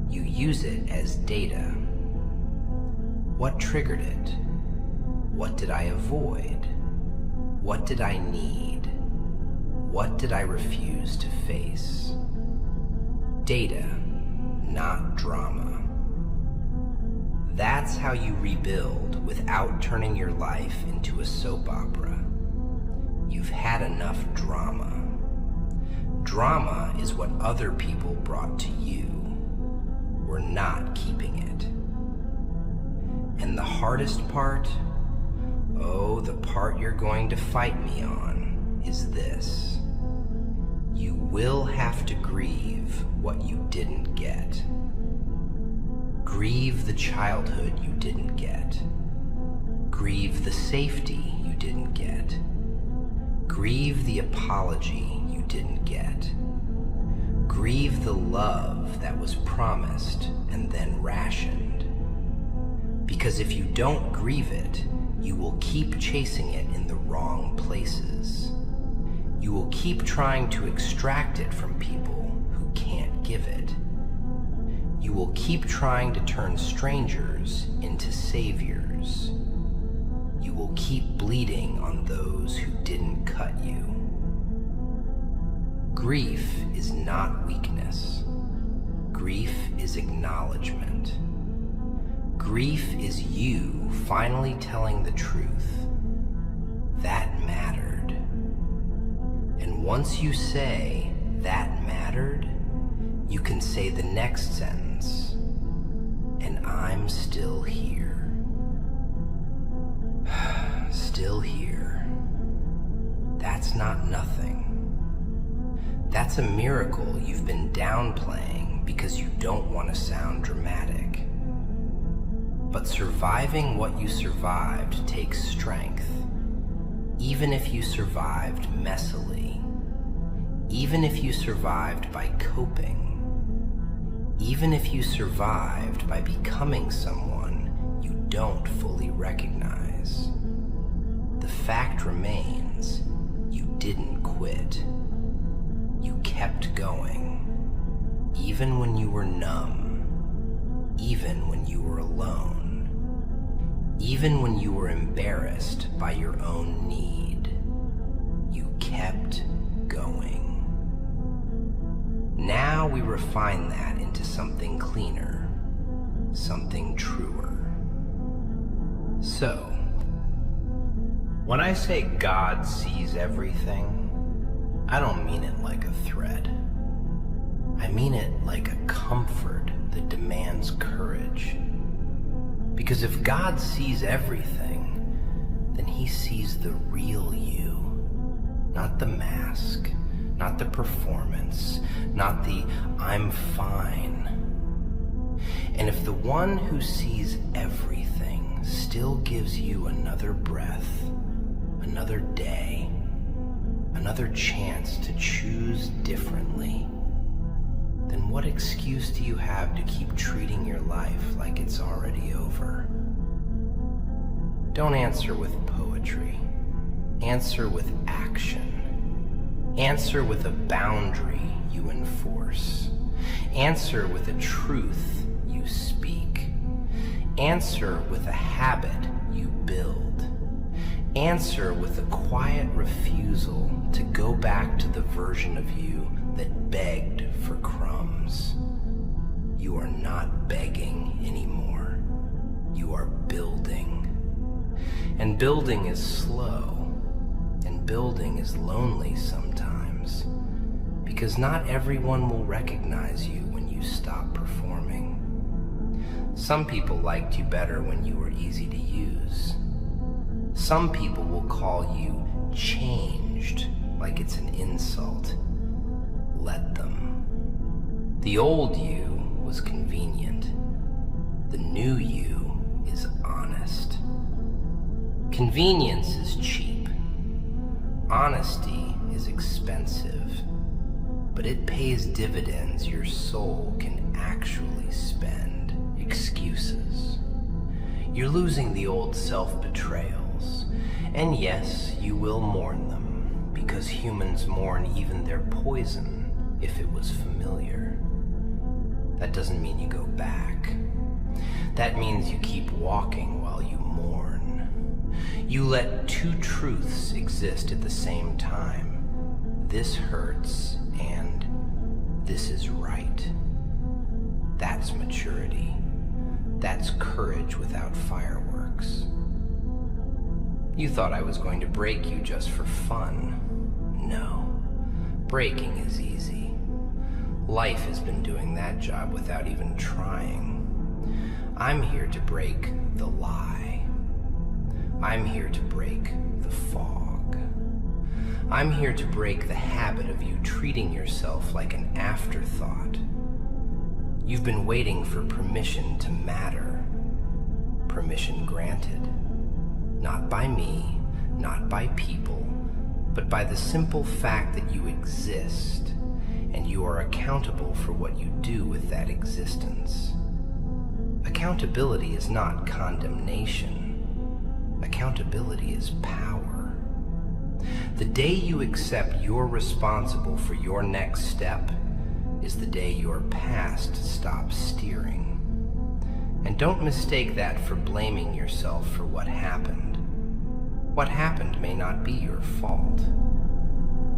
You use it as data. What triggered it? What did I avoid? What did I need? What did I refuse to face? Data, not drama. That's how you rebuild without turning your life into a soap opera. You've had enough drama. Drama is what other people brought to you. We're not keeping it. And the hardest part, oh, the part you're going to fight me on, is this. You will have to grieve what you didn't get. Grieve the childhood you didn't get. Grieve the safety you didn't get. Grieve the apology you didn't get. Grieve the love that was promised and then rationed. Because if you don't grieve it, you will keep chasing it in the wrong places. You will keep trying to extract it from people who can't give it. You will keep trying to turn strangers into saviors. You will keep bleeding on those who didn't cut you. Grief is not weakness. Grief is acknowledgement. Grief is you finally telling the truth. That mattered. And once you say, that mattered, you can say the next sentence, and I'm still here. Still here. That's not nothing. That's a miracle you've been downplaying because you don't want to sound dramatic. But surviving what you survived takes strength. Even if you survived messily. Even if you survived by coping. Even if you survived by becoming someone you don't fully recognize. The fact remains, you didn't quit. You kept going. Even when you were numb. Even when you were alone. Even when you were embarrassed by your own need. You kept going. Now we refine that into something cleaner, something truer. So, when I say God sees everything, I don't mean it like a threat. I mean it like a comfort that demands courage. Because if God sees everything, then he sees the real you, not the mask, not the performance, not the I'm fine. And if the one who sees everything still gives you another breath, another day, another chance to choose differently, then what excuse do you have to keep treating your life like it's already over? Don't answer with poetry. Answer with action. Answer with a boundary you enforce. Answer with a truth you speak. Answer with a habit you build. Answer with a quiet refusal to go back to the version of you that begged for crumbs. You are not begging anymore. You are building. And building is slow. And building is lonely sometimes. Because not everyone will recognize you when you stop performing. Some people liked you better when you were easy to use. Some people will call you changed like it's an insult. Let them. The old you was convenient. The new you is honest. Convenience is cheap. Honesty is expensive. But it pays dividends your soul can actually spend. Excuses. You're losing the old self-betrayals. And yes, you will mourn them, because humans mourn even their poison if it was familiar. That doesn't mean you go back. That means you keep walking while you mourn. You let two truths exist at the same time. This hurts and this is right. That's maturity. That's courage without fireworks. You thought I was going to break you just for fun. No. Breaking is easy. Life has been doing that job without even trying. I'm here to break the lie. I'm here to break the fog. I'm here to break the habit of you treating yourself like an afterthought. You've been waiting for permission to matter. Permission granted. Not by me, not by people, but by the simple fact that you exist, and you are accountable for what you do with that existence. Accountability is not condemnation. Accountability is power. The day you accept you're responsible for your next step is the day your past stops steering. And don't mistake that for blaming yourself for what happened. What happened may not be your fault,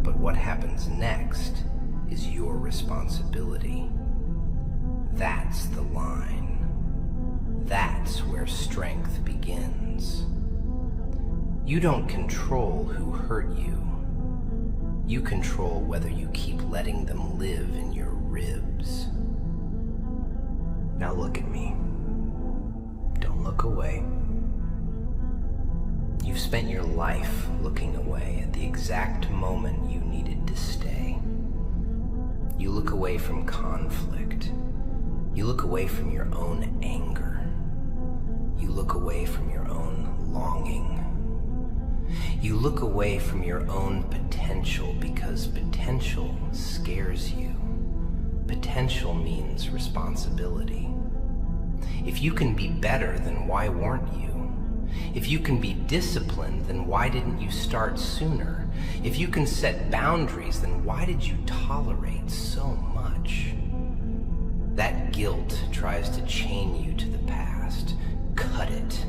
but what happens next is your responsibility. That's the line. That's where strength begins. You don't control who hurt you. You control whether you keep letting them live in your ribs. Now look at me. Don't look away. You've spent your life looking away at the exact moment you needed to stay. You look away from conflict. You look away from your own anger. You look away from your own longing. You look away from your own potential because potential scares you. Potential means responsibility. If you can be better, then why weren't you? If you can be disciplined, then why didn't you start sooner? If you can set boundaries, then why did you tolerate so much? That guilt tries to chain you to the past. Cut it.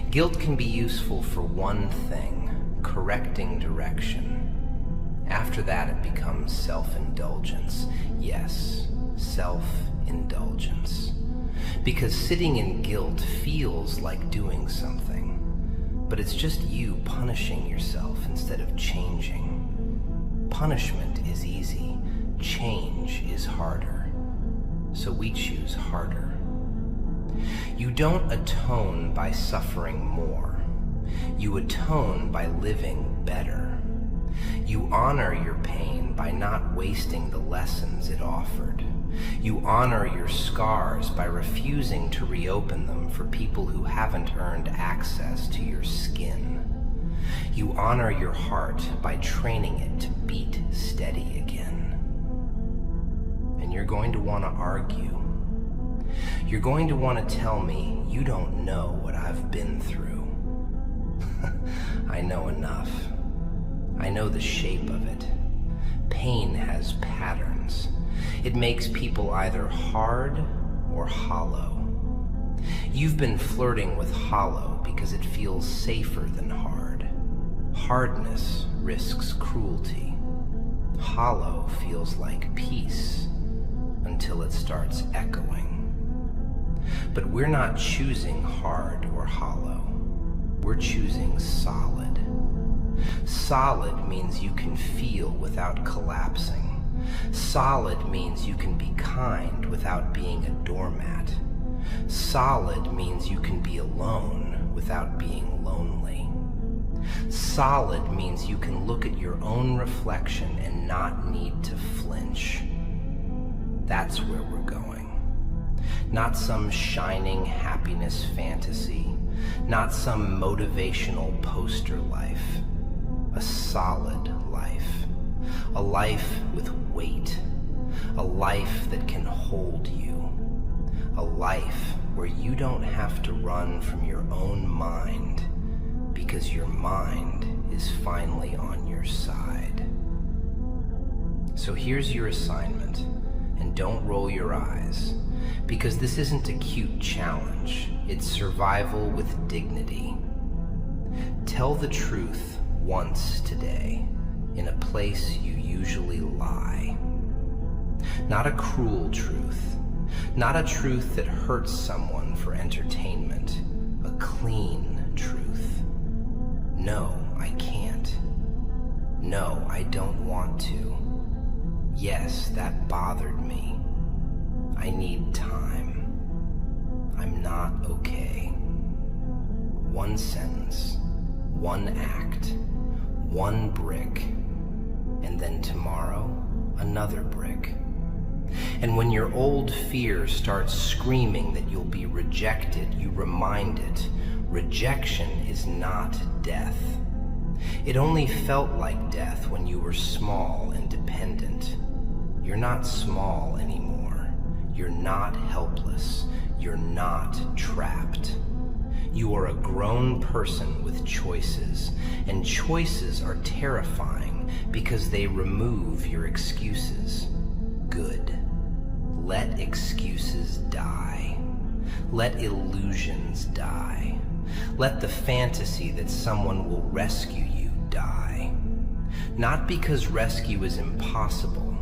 Guilt can be useful for one thing: correcting direction. After that, it becomes self-indulgence. Yes, self-indulgence. Because sitting in guilt feels like doing something, but it's just you punishing yourself instead of changing. Punishment is easy, change is harder. So we choose harder. You don't atone by suffering more. You atone by living better. You honor your pain by not wasting the lessons it offered. You honor your scars by refusing to reopen them for people who haven't earned access to your skin. You honor your heart by training it to beat steady again. And you're going to want to argue. You're going to want to tell me you don't know what I've been through. I know enough. I know the shape of it. Pain has patterns. It makes people either hard or hollow. You've been flirting with hollow because it feels safer than hard. Hardness risks cruelty. Hollow feels like peace until it starts echoing. But we're not choosing hard or hollow. We're choosing solid. Solid means you can feel without collapsing. Solid means you can be kind without being a doormat. Solid means you can be alone without being lonely. Solid means you can look at your own reflection and not need to flinch. That's where we're going. Not some shining happiness fantasy, not some motivational poster life. A solid life. A life with weight. A life that can hold you. A life where you don't have to run from your own mind because your mind is finally on your side. So here's your assignment, and don't roll your eyes, because this isn't a cute challenge. It's survival with dignity. Tell the truth once today in a place you usually lie. Not a cruel truth, not a truth that hurts someone for entertainment, a clean truth. No, I can't. No, I don't want to. Yes, that bothered me. I need time. I'm not okay. One sentence, one act, one brick, and then tomorrow, another brick. And when your old fear starts screaming that you'll be rejected, you remind it, rejection is not death. It only felt like death when you were small and dependent. You're not small anymore. You're not helpless. You're not trapped. You are a grown person with choices, and choices are terrifying because they remove your excuses. Good. Let excuses die. Let illusions die. Let the fantasy that someone will rescue you die. Not because rescue is impossible,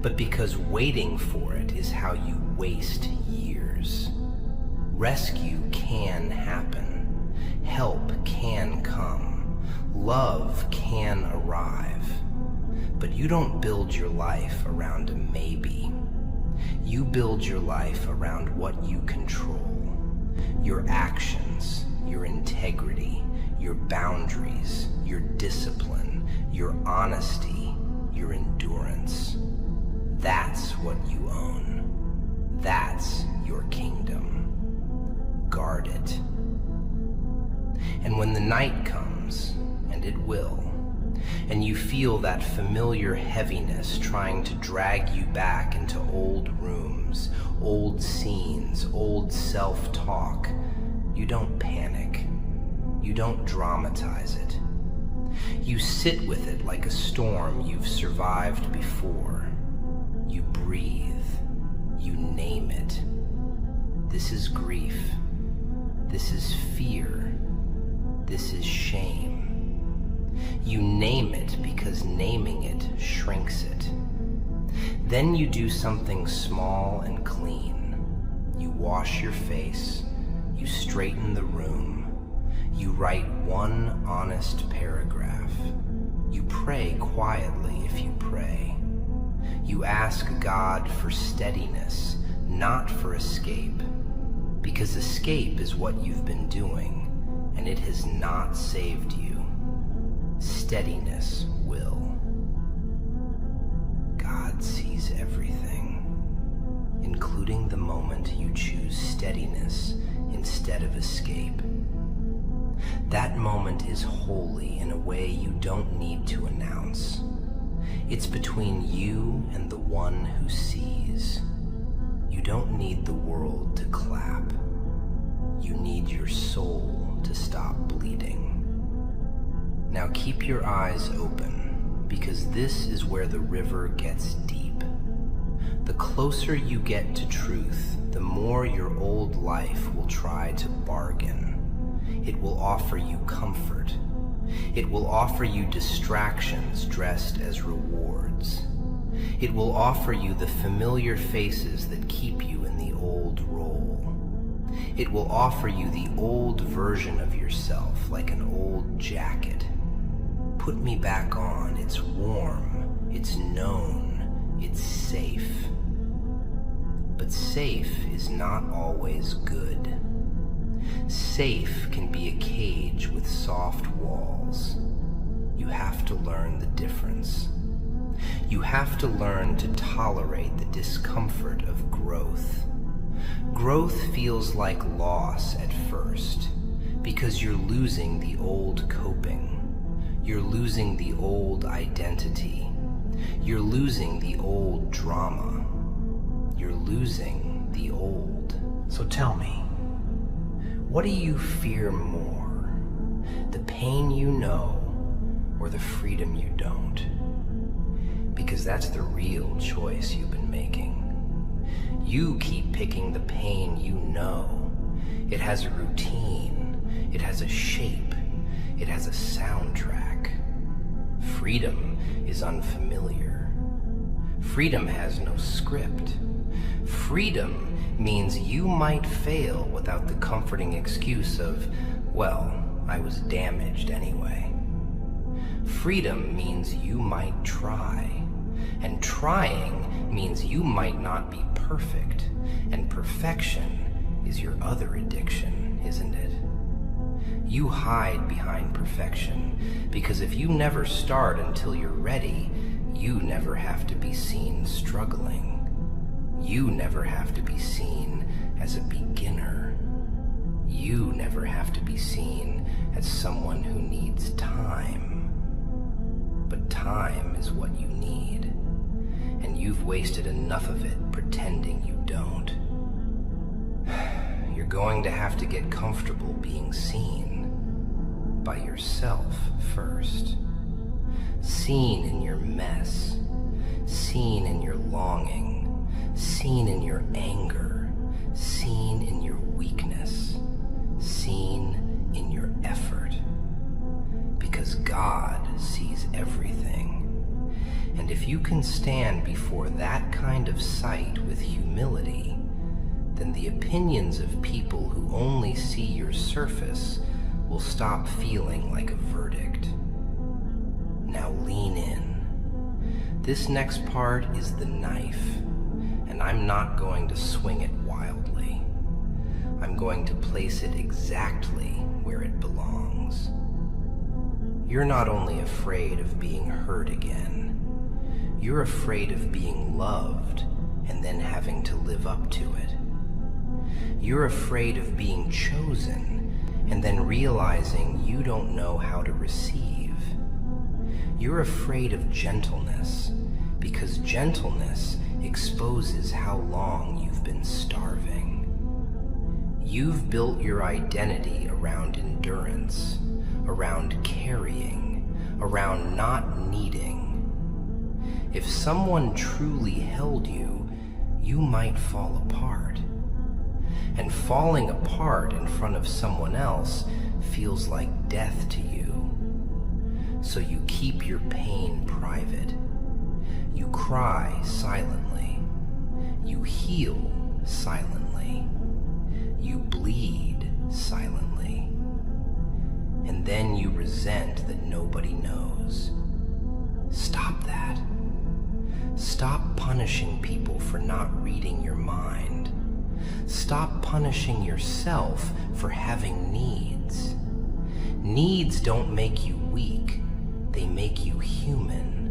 but because waiting for it is how you waste years. Rescue can happen. Help can come. Love can arrive. But you don't build your life around a maybe. You build your life around what you control. Your actions, your integrity, your boundaries, your discipline, your honesty, your endurance. That's what you own. That's your kingdom. Guard it. And when the night comes, and it will, and you feel that familiar heaviness trying to drag you back into old rooms, old scenes, old self-talk, you don't panic. You don't dramatize it. You sit with it like a storm you've survived before. You breathe. You name it. This is grief. This is fear. This is shame. You name it because naming it shrinks it. Then you do something small and clean. You wash your face, you straighten the room, you write one honest paragraph. You pray quietly if you pray. You ask God for steadiness, not for escape, because escape is what you've been doing, and it has not saved you. Steadiness will. God sees everything, including the moment you choose steadiness instead of escape. That moment is holy in a way you don't need to announce. It's between you and the one who sees. You don't need the world to clap. You need your soul to stop bleeding. Now keep your eyes open, because this is where the river gets deep. The closer you get to truth, the more your old life will try to bargain. It will offer you comfort. It will offer you distractions dressed as rewards. It will offer you the familiar faces that keep you in the old role. It will offer you the old version of yourself, like an old jacket. Put me back on. It's warm. It's known. It's safe. But safe is not always good. Safe can be a cage with soft walls. You have to learn the difference. You have to learn to tolerate the discomfort of growth. Growth feels like loss at first, because you're losing the old coping. You're losing the old identity. You're losing the old drama. You're losing the old. So tell me, what do you fear more? The pain you know, or the freedom you don't? Because that's the real choice you've been making. You keep picking the pain you know. It has a routine. It has a shape. It has a soundtrack. Freedom is unfamiliar. Freedom has no script. Freedom means you might fail without the comforting excuse of, well, I was damaged anyway. Freedom means you might try, and trying means you might not be perfect, and perfection is your other addiction, isn't it? You hide behind perfection, because if you never start until you're ready, you never have to be seen struggling. You never have to be seen as a beginner. You never have to be seen as someone who needs time. But time is what you need, and you've wasted enough of it pretending you don't. You're going to have to get comfortable being seen by yourself first. Seen in your mess, seen in your longing, seen in your anger, seen in your weakness, seen in your effort. Because God sees everything. And if you can stand before that kind of sight with humility, then the opinions of people who only see your surface will stop feeling like a verdict. Now lean in. This next part is the knife, and I'm not going to swing it wildly. I'm going to place it exactly where it belongs. You're not only afraid of being hurt again, you're afraid of being loved and then having to live up to it. You're afraid of being chosen and then realizing you don't know how to receive. You're afraid of gentleness because gentleness exposes how long you've been starving. You've built your identity around endurance, around carrying, around not needing. If someone truly held you, you might fall apart. And falling apart in front of someone else feels like death to you. so you keep your pain private. You cry silently. You heal silently. You bleed silently. And then you resent that nobody knows. Stop that. Stop punishing people for not reading your mind. Stop punishing yourself for having needs. Needs don't make you weak, they make you human.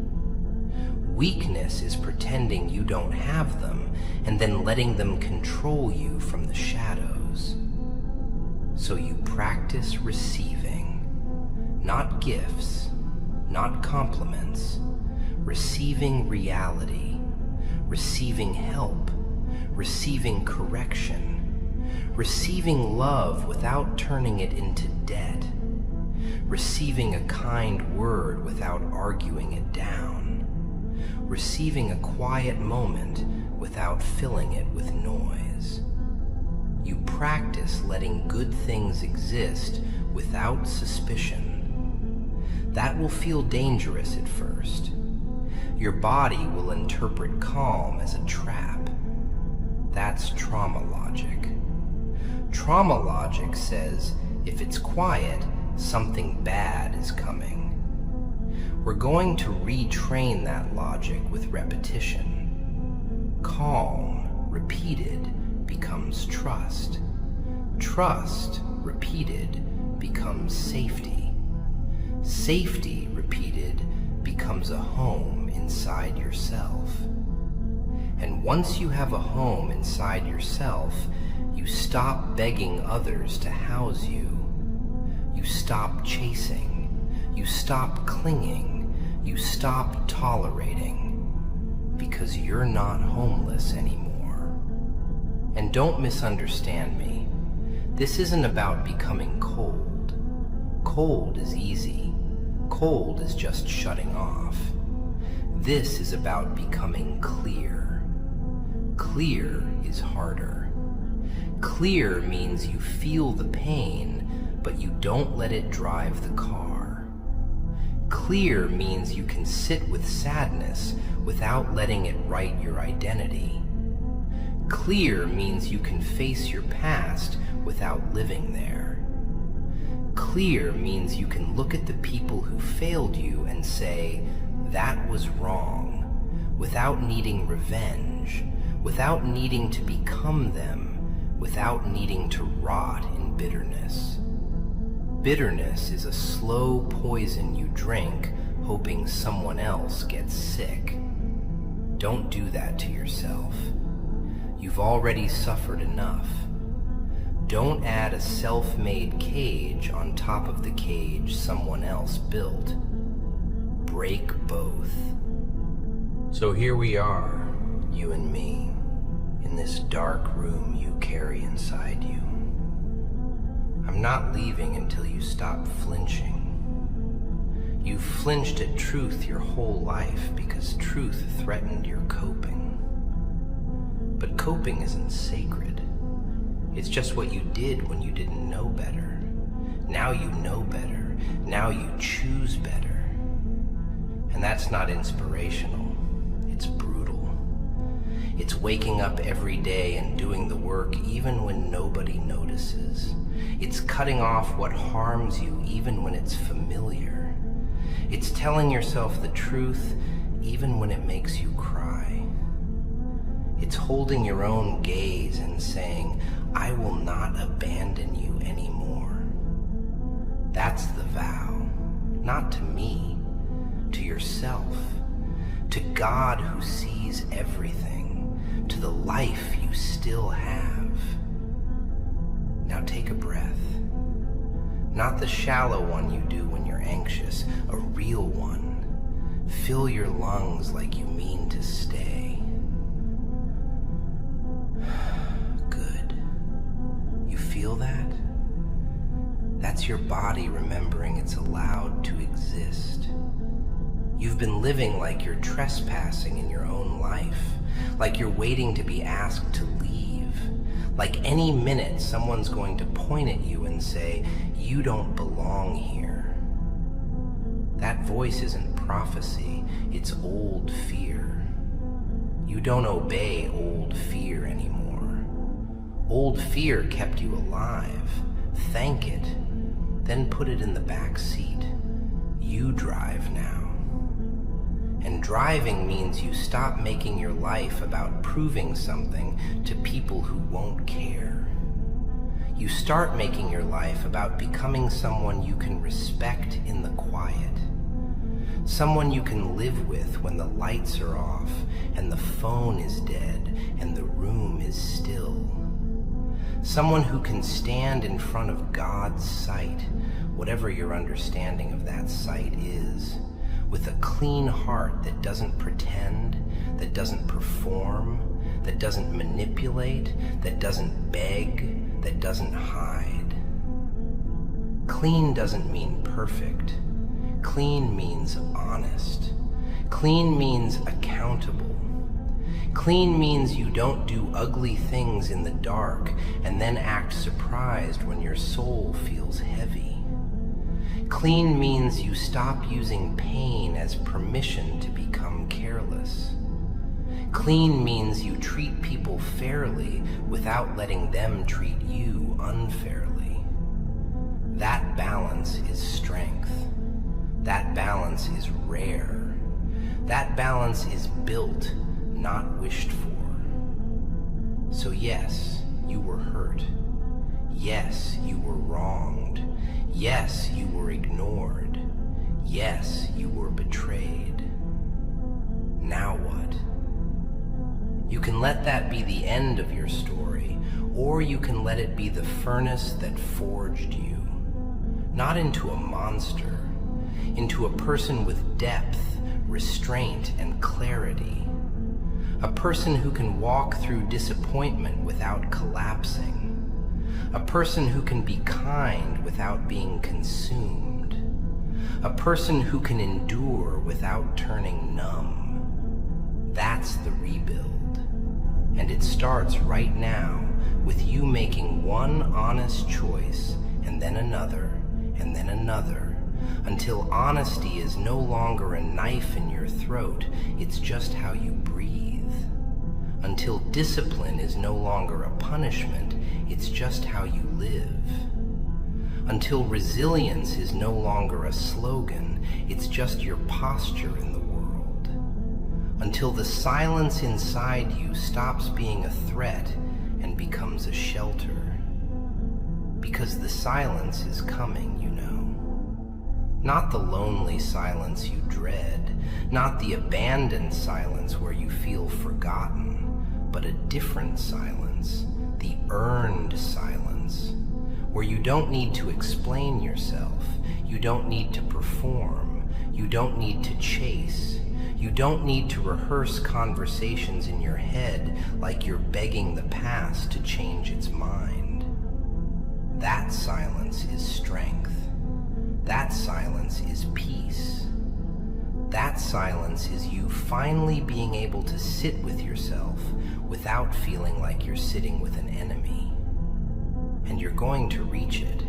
Weakness is pretending you don't have them and then letting them control you from the shadows. So you practice receiving, not gifts, not compliments, receiving reality, receiving help, receiving correction, receiving love without turning it into debt, receiving a kind word without arguing it down, receiving a quiet moment without filling it with noise. You practice letting good things exist without suspicion. That will feel dangerous at first. Your body will interpret calm as a trap. That's trauma logic. Trauma logic says if it's quiet, something bad is coming. We're going to retrain that logic with repetition. Calm, repeated, becomes trust. Trust, repeated, becomes safety. Safety, repeated, becomes a home inside yourself. And once you have a home inside yourself, you stop begging others to house you. You stop chasing. You stop clinging. You stop tolerating. Because you're not homeless anymore. And don't misunderstand me. This isn't about becoming cold. Cold is easy. Cold is just shutting off. This is about becoming clear. Clear is harder. Clear means you feel the pain, but you don't let it drive the car. Clear means you can sit with sadness without letting it write your identity. Clear means you can face your past without living there. Clear means you can look at the people who failed you and say, that was wrong, without needing revenge, without needing to become them, without needing to rot in bitterness. Bitterness is a slow poison you drink, hoping someone else gets sick. Don't do that to yourself. You've already suffered enough. Don't add a self-made cage on top of the cage someone else built. Break both. So here we are, you and me, in this dark room you carry inside you. I'm not leaving until you stop flinching. You've flinched at truth your whole life because truth threatened your coping. But coping isn't sacred. It's just what you did when you didn't know better. Now you know better. Now you choose better. And that's not inspirational. It's brutal. It's waking up every day and doing the work even when nobody notices. It's cutting off what harms you even when it's familiar. It's telling yourself the truth even when it makes you cry. It's holding your own gaze and saying, I will not abandon you anymore. That's the vow, not to me, to yourself, to God who sees everything, to the life you still have. Now take a breath. Not the shallow one you do when you're anxious, a real one. Fill your lungs like you mean to stay. Good. You feel that? That's your body remembering it's allowed to exist. You've been living like you're trespassing in your own life, like you're waiting to be asked to leave, like any minute someone's going to point at you and say, you don't belong here. That voice isn't prophecy, it's old fear. You don't obey old fear anymore. Old fear kept you alive. Thank it. Then put it in the back seat. You drive now. And driving means you stop making your life about proving something to people who won't care. You start making your life about becoming someone you can respect in the quiet. Someone you can live with when the lights are off and the phone is dead and the room is still. Someone who can stand in front of God's sight, whatever your understanding of that sight is, with a clean heart that doesn't pretend, that doesn't perform, that doesn't manipulate, that doesn't beg, that doesn't hide. Clean doesn't mean perfect. Clean means honest. Clean means accountable. Clean means you don't do ugly things in the dark and then act surprised when your soul feels heavy. Clean means you stop using pain as permission to become careless. Clean means you treat people fairly without letting them treat you unfairly. That balance is strength. That balance is rare. That balance is built, not wished for. So yes, you were hurt. Yes, you were wronged. Yes, you were ignored. Yes, you were betrayed. Now what? You can let that be the end of your story, or you can let it be the furnace that forged you. Not into a monster, into a person with depth, restraint, and clarity. A person who can walk through disappointment without collapsing. A person who can be kind without being consumed. A person who can endure without turning numb. That's the rebuild. And it starts right now with you making one honest choice, and then another, and then another, until honesty is no longer a knife in your throat, it's just how you breathe. Until discipline is no longer a punishment, it's just how you live. Until resilience is no longer a slogan, it's just your posture in the world. Until the silence inside you stops being a threat and becomes a shelter. Because the silence is coming, you know. Not the lonely silence you dread, not the abandoned silence where you feel forgotten, but a different silence, the earned silence, where you don't need to explain yourself, you don't need to perform, you don't need to chase, you don't need to rehearse conversations in your head like you're begging the past to change its mind. That silence is strength. That silence is peace. That silence is you finally being able to sit with yourself without feeling like you're sitting with an enemy. And you're going to reach it,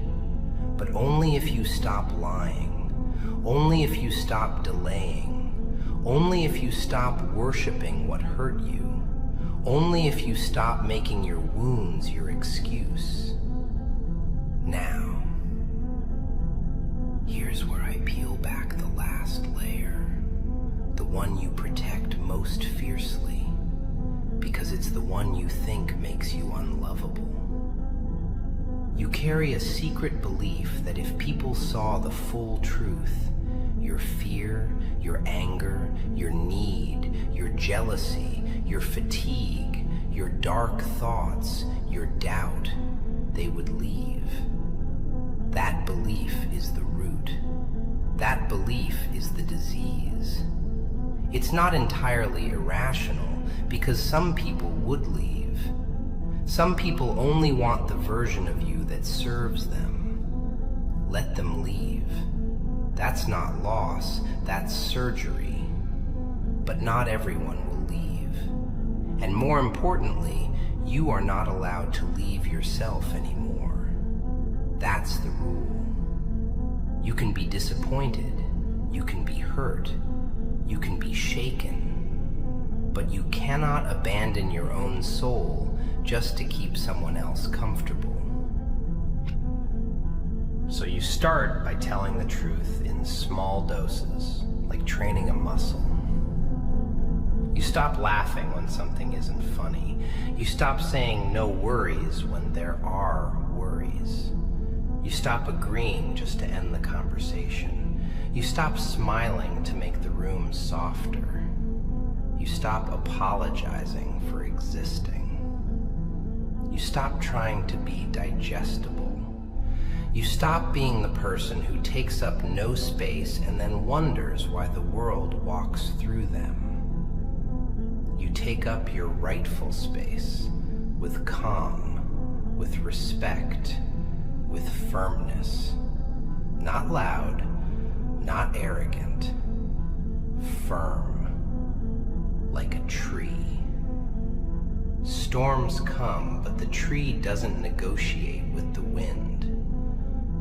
but only if you stop lying, only if you stop delaying, only if you stop worshiping what hurt you, only if you stop making your wounds your excuse. Now, here's where I peel back the last layer, the one you protect most fiercely, because it's the one you think makes you unlovable. You carry a secret belief that if people saw the full truth, your fear, your anger, your need, your jealousy, your fatigue, your dark thoughts, your doubt, they would leave. That belief is the root. That belief is the disease. It's not entirely irrational, because some people would leave. Some people only want the version of you that serves them. Let them leave. That's not loss, that's surgery. But not everyone will leave. And more importantly, you are not allowed to leave yourself anymore. That's the rule. You can be disappointed. You can be hurt. You can be shaken. But you cannot abandon your own soul just to keep someone else comfortable. So you start by telling the truth in small doses, like training a muscle. You stop laughing when something isn't funny. You stop saying no worries when there are worries. You stop agreeing just to end the conversation. You stop smiling to make the room softer. You stop apologizing for existing. You stop trying to be digestible. You stop being the person who takes up no space and then wonders why the world walks through them. You take up your rightful space with calm, with respect, with firmness. Not loud, not arrogant. Firm, like a tree. Storms come, but the tree doesn't negotiate with the wind.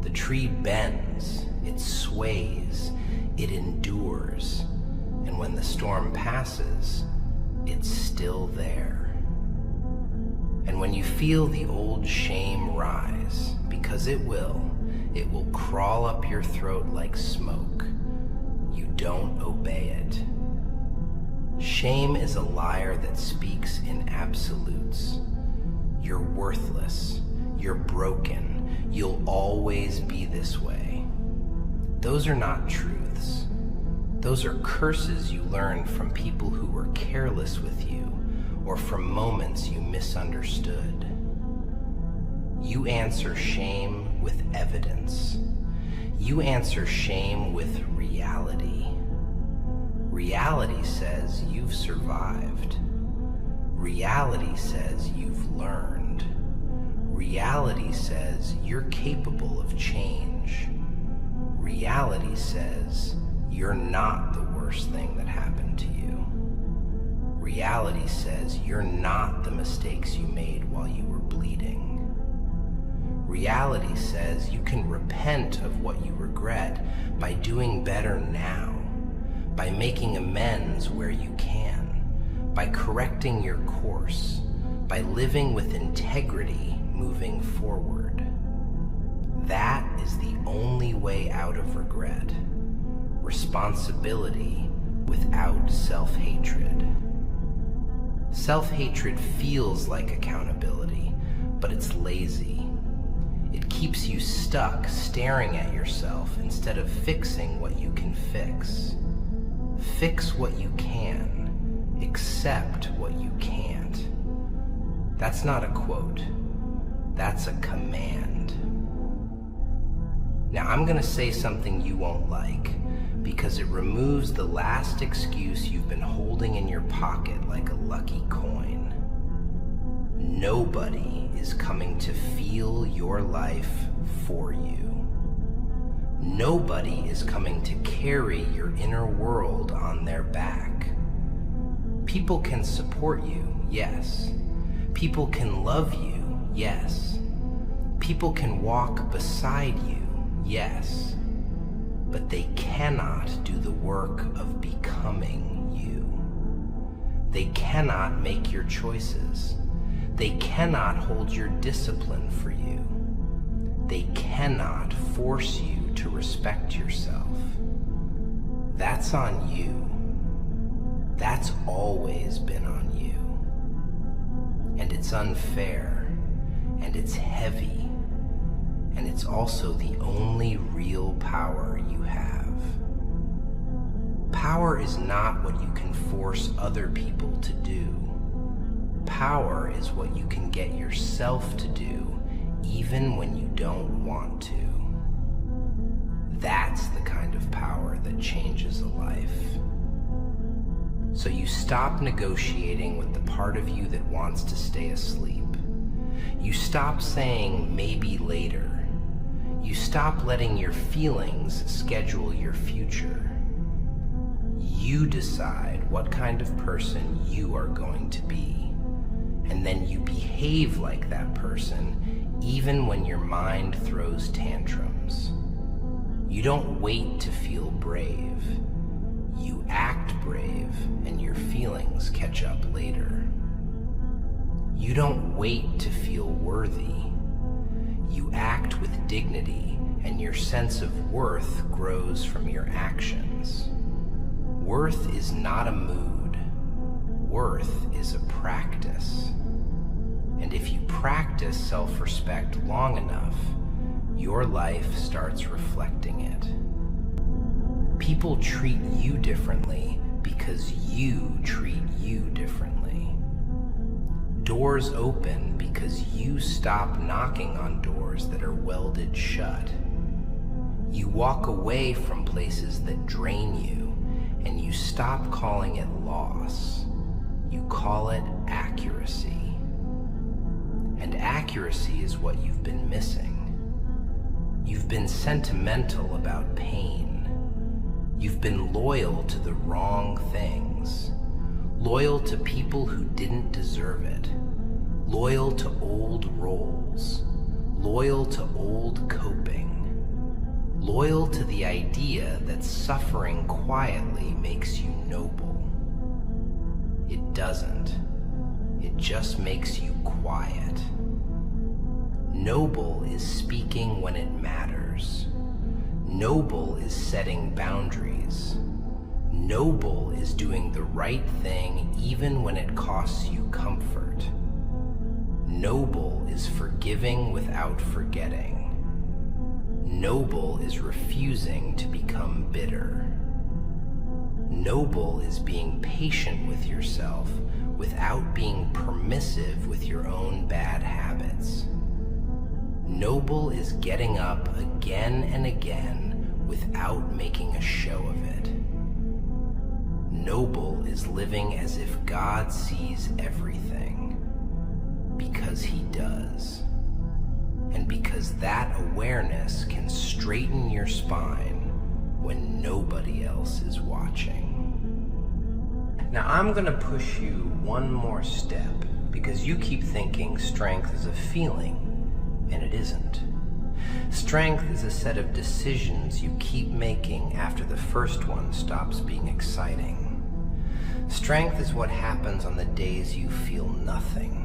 The tree bends, it sways, it endures, and when the storm passes, it's still there. And when you feel the old shame rise, because it will crawl up your throat like smoke, you don't obey it. Shame is a liar that speaks in absolutes. You're worthless, you're broken, you'll always be this way. Those are not truths. Those are curses you learned from people who were careless with you or from moments you misunderstood. You answer shame with evidence. You answer shame with reality. Reality says you've survived. Reality says you've learned. Reality says you're capable of change. Reality says you're not the worst thing that happened to you. Reality says you're not the mistakes you made while you were bleeding. Reality says you can repent of what you regret by doing better now, by making amends where you can, by correcting your course, by living with integrity moving forward. That is the only way out of regret. Responsibility without self-hatred. Self-hatred feels like accountability, but it's lazy. It keeps you stuck staring at yourself instead of fixing what you can fix. Fix what you can. Accept what you can't. That's not a quote. That's a command. Now I'm gonna say something you won't like, because it removes the last excuse you've been holding in your pocket like a lucky coin. Nobody is coming to feel your life for you. Nobody is coming to carry your inner world on their back. People can support you, yes. People can love you, yes. People can walk beside you, yes. But they cannot do the work of becoming you. They cannot make your choices. They cannot hold your discipline for you. They cannot force you to respect yourself. That's on you. That's always been on you. And it's unfair, and it's heavy, and it's also the only real power you have. Power is not what you can force other people to do. Power is what you can get yourself to do, even when you don't want to. That's the kind of power that changes a life. So you stop negotiating with the part of you that wants to stay asleep. You stop saying maybe later. You stop letting your feelings schedule your future. You decide what kind of person you are going to be, and then you behave like that person even when your mind throws tantrums. You don't wait to feel brave. You act brave, and your feelings catch up later. You don't wait to feel worthy. You act with dignity, and your sense of worth grows from your actions. Worth is not a mood. Worth is a practice. And if you practice self-respect long enough, your life starts reflecting it. People treat you differently because you treat you differently. Doors open because you stop knocking on doors that are welded shut. You walk away from places that drain you, and you stop calling it loss. You call it accuracy. And accuracy is what you've been missing. You've been sentimental about pain. You've been loyal to the wrong things. Loyal to people who didn't deserve it. Loyal to old roles. Loyal to old coping. Loyal to the idea that suffering quietly makes you noble. It doesn't. It just makes you quiet. Noble is speaking when it matters. Noble is setting boundaries. Noble is doing the right thing even when it costs you comfort. Noble is forgiving without forgetting. Noble is refusing to become bitter. Noble is being patient with yourself without being permissive with your own bad habits. Noble is getting up again and again without making a show of it. Noble is living as if God sees everything, because He does. And because that awareness can straighten your spine when nobody else is watching. Now I'm gonna push you one more step, because you keep thinking strength is a feeling, and it isn't. Strength is a set of decisions you keep making after the first one stops being exciting. Strength is what happens on the days you feel nothing.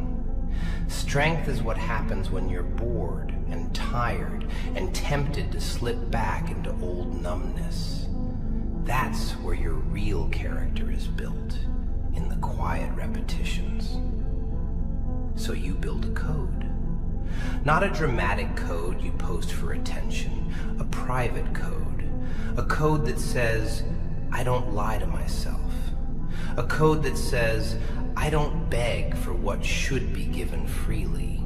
Strength is what happens when you're bored and tired and tempted to slip back into old numbness. That's where your real character is built, in the quiet repetitions. So you build a code. Not a dramatic code you post for attention, a private code. A code that says, I don't lie to myself. A code that says, I don't beg for what should be given freely.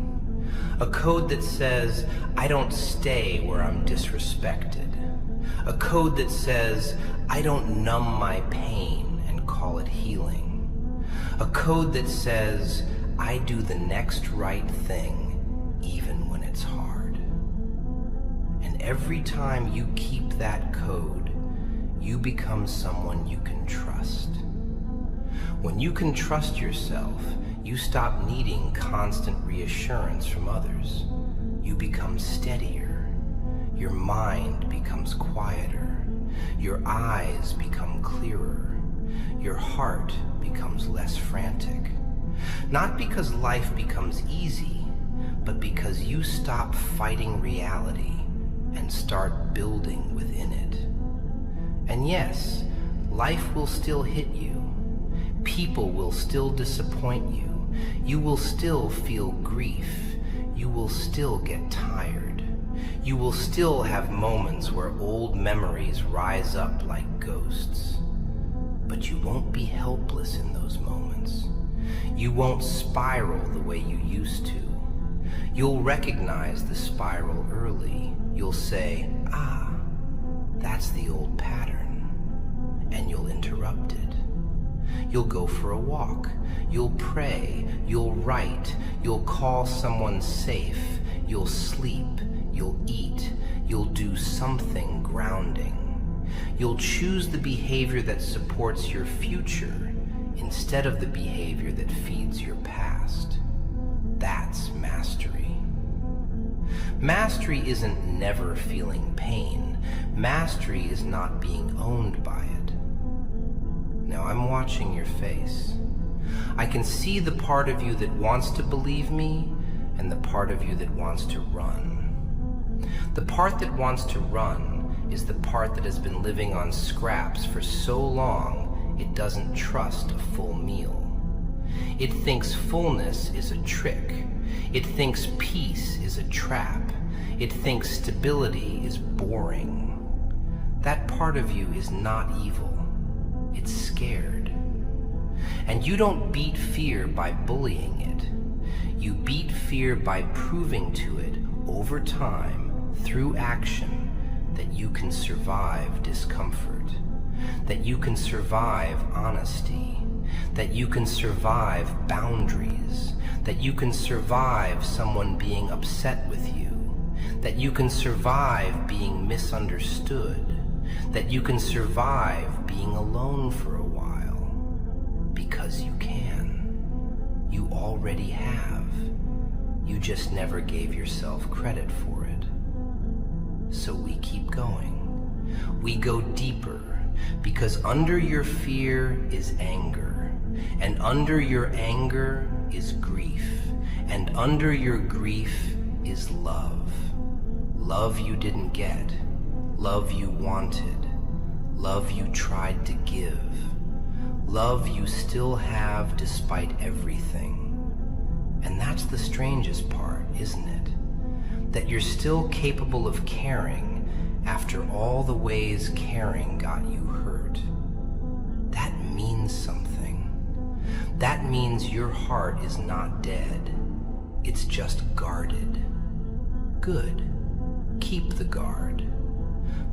A code that says, I don't stay where I'm disrespected. A code that says, I don't numb my pain and call it healing. A code that says, I do the next right thing even when it's hard. And every time you keep that code, you become someone you can trust. When you can trust yourself, you stop needing constant reassurance from others. You become steadier. Your mind becomes quieter. Your eyes become clearer. Your heart becomes less frantic. Not because life becomes easy, but because you stop fighting reality and start building within it. And yes, life will still hit you. People will still disappoint you. You will still feel grief. You will still get tired. You will still have moments where old memories rise up like ghosts. But you won't be helpless in those moments. You won't spiral the way you used to. You'll recognize the spiral early. You'll say, ah, that's the old pattern. And you'll interrupt it. You'll go for a walk. You'll pray. You'll write. You'll call someone safe. You'll sleep. You'll eat. You'll do something grounding. You'll choose the behavior that supports your future instead of the behavior that feeds your past. That's mastery. Mastery isn't never feeling pain. Mastery is not being owned by it. Now I'm watching your face. I can see the part of you that wants to believe me and the part of you that wants to run. The part that wants to run is the part that has been living on scraps for so long it doesn't trust a full meal. It thinks fullness is a trick. It thinks peace is a trap. It thinks stability is boring. That part of you is not evil. It's scared. And you don't beat fear by bullying it. You beat fear by proving to it over time, through action, that you can survive discomfort, that you can survive honesty, that you can survive boundaries, that you can survive someone being upset with you, that you can survive being misunderstood, that you can survive being alone for a while, because you can. You already have. You just never gave yourself credit for it. So we keep going. We go deeper, because under your fear is anger, and under your anger is grief, and under your grief is love. Love you didn't get, love you wanted, love you tried to give, love you still have despite everything. And that's the strangest part, isn't it? That you're still capable of caring after all the ways caring got you hurt. That means something. That means your heart is not dead. It's just guarded. Good. Keep the guard.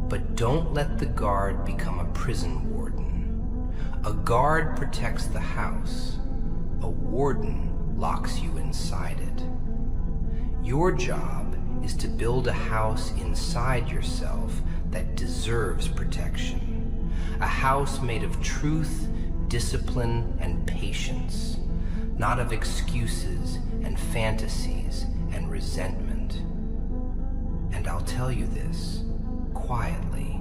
But don't let the guard become a prison warden. A guard protects the house. A warden locks you inside it. Your job is to build a house inside yourself that deserves protection. A house made of truth, discipline, and patience, not of excuses and fantasies and resentment. And I'll tell you this quietly,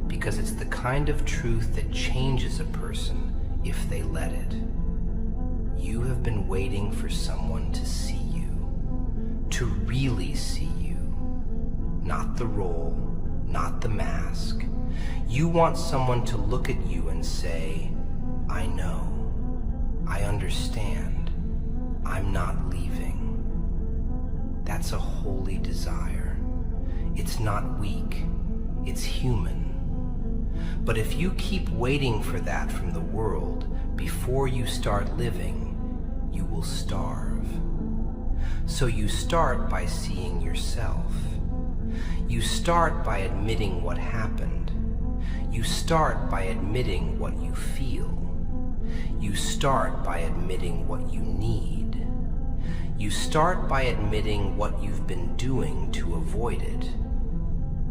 because it's the kind of truth that changes a person if they let it. You have been waiting for someone to see you, to really see you. Not the role, not the mask. You want someone to look at you and say, I know, I understand, I'm not leaving. That's a holy desire. It's not weak, it's human. But if you keep waiting for that from the world before you start living, you will starve. So you start by seeing yourself. You start by admitting what happened. You start by admitting what you feel. You start by admitting what you need. You start by admitting what you've been doing to avoid it.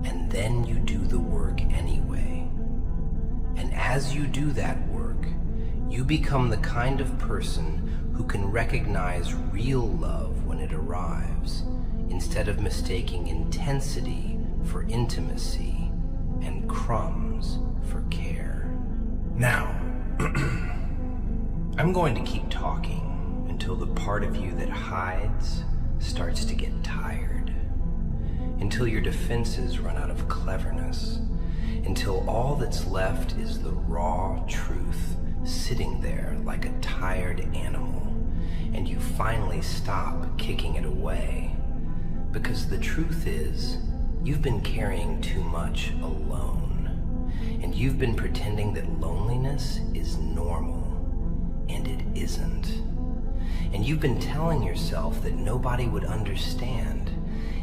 And then you do the work anyway. And as you do that work, you become the kind of person who can recognize real love when it arrives, instead of mistaking intensity for intimacy and crumbs for care. Now, I'm going to keep talking until the part of you that hides starts to get tired, until your defenses run out of cleverness, until all that's left is the raw truth sitting there like a tired animal, and you finally stop kicking it away. Because the truth is, you've been carrying too much alone, and you've been pretending that loneliness is normal, and it isn't. And you've been telling yourself that nobody would understand,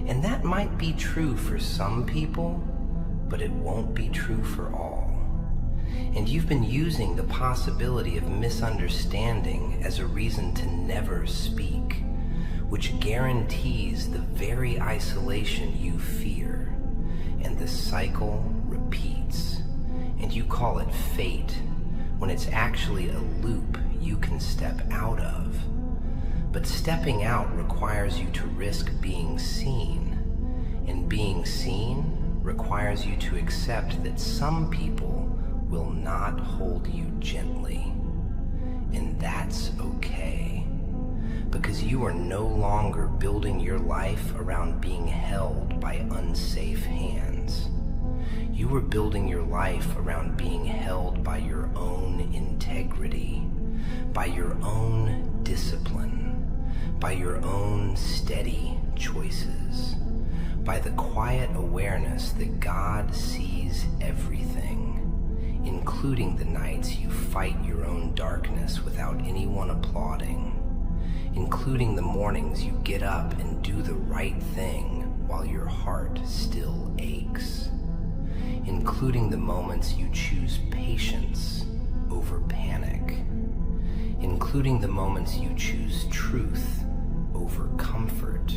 and that might be true for some people, but it won't be true for all. And you've been using the possibility of misunderstanding as a reason to never speak, which guarantees the very isolation you fear. And the cycle repeats. And you call it fate, when it's actually a loop you can step out of. But stepping out requires you to risk being seen. And being seen requires you to accept that some people will not hold you gently. And that's okay, because you are no longer building your life around being held by unsafe hands. You are building your life around being held by your own integrity, by your own discipline, by your own steady choices, by the quiet awareness that God sees everything, including the nights you fight your own darkness without anyone applauding, including the mornings you get up and do the right thing while your heart still aches, including the moments you choose patience over panic, including the moments you choose truth over comfort,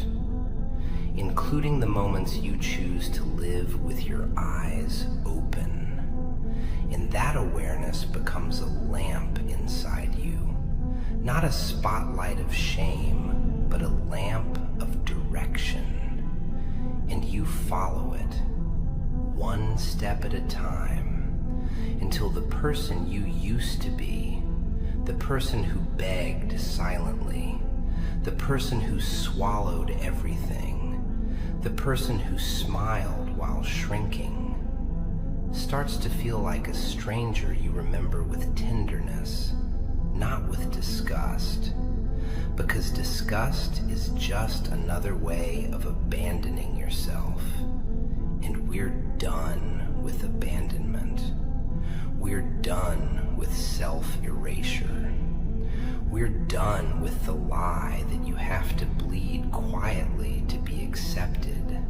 including the moments you choose to live with your eyes open. And that awareness becomes a lamp inside you, not a spotlight of shame, but a lamp of direction. And you follow it, one step at a time, until the person you used to be, the person who begged silently, the person who swallowed everything, the person who smiled while shrinking, starts to feel like a stranger you remember with tenderness, not with disgust, because disgust is just another way of abandoning yourself. And we're done with abandonment. We're done with self-erasure. We're done with the lie that you have to bleed quietly to be accepted.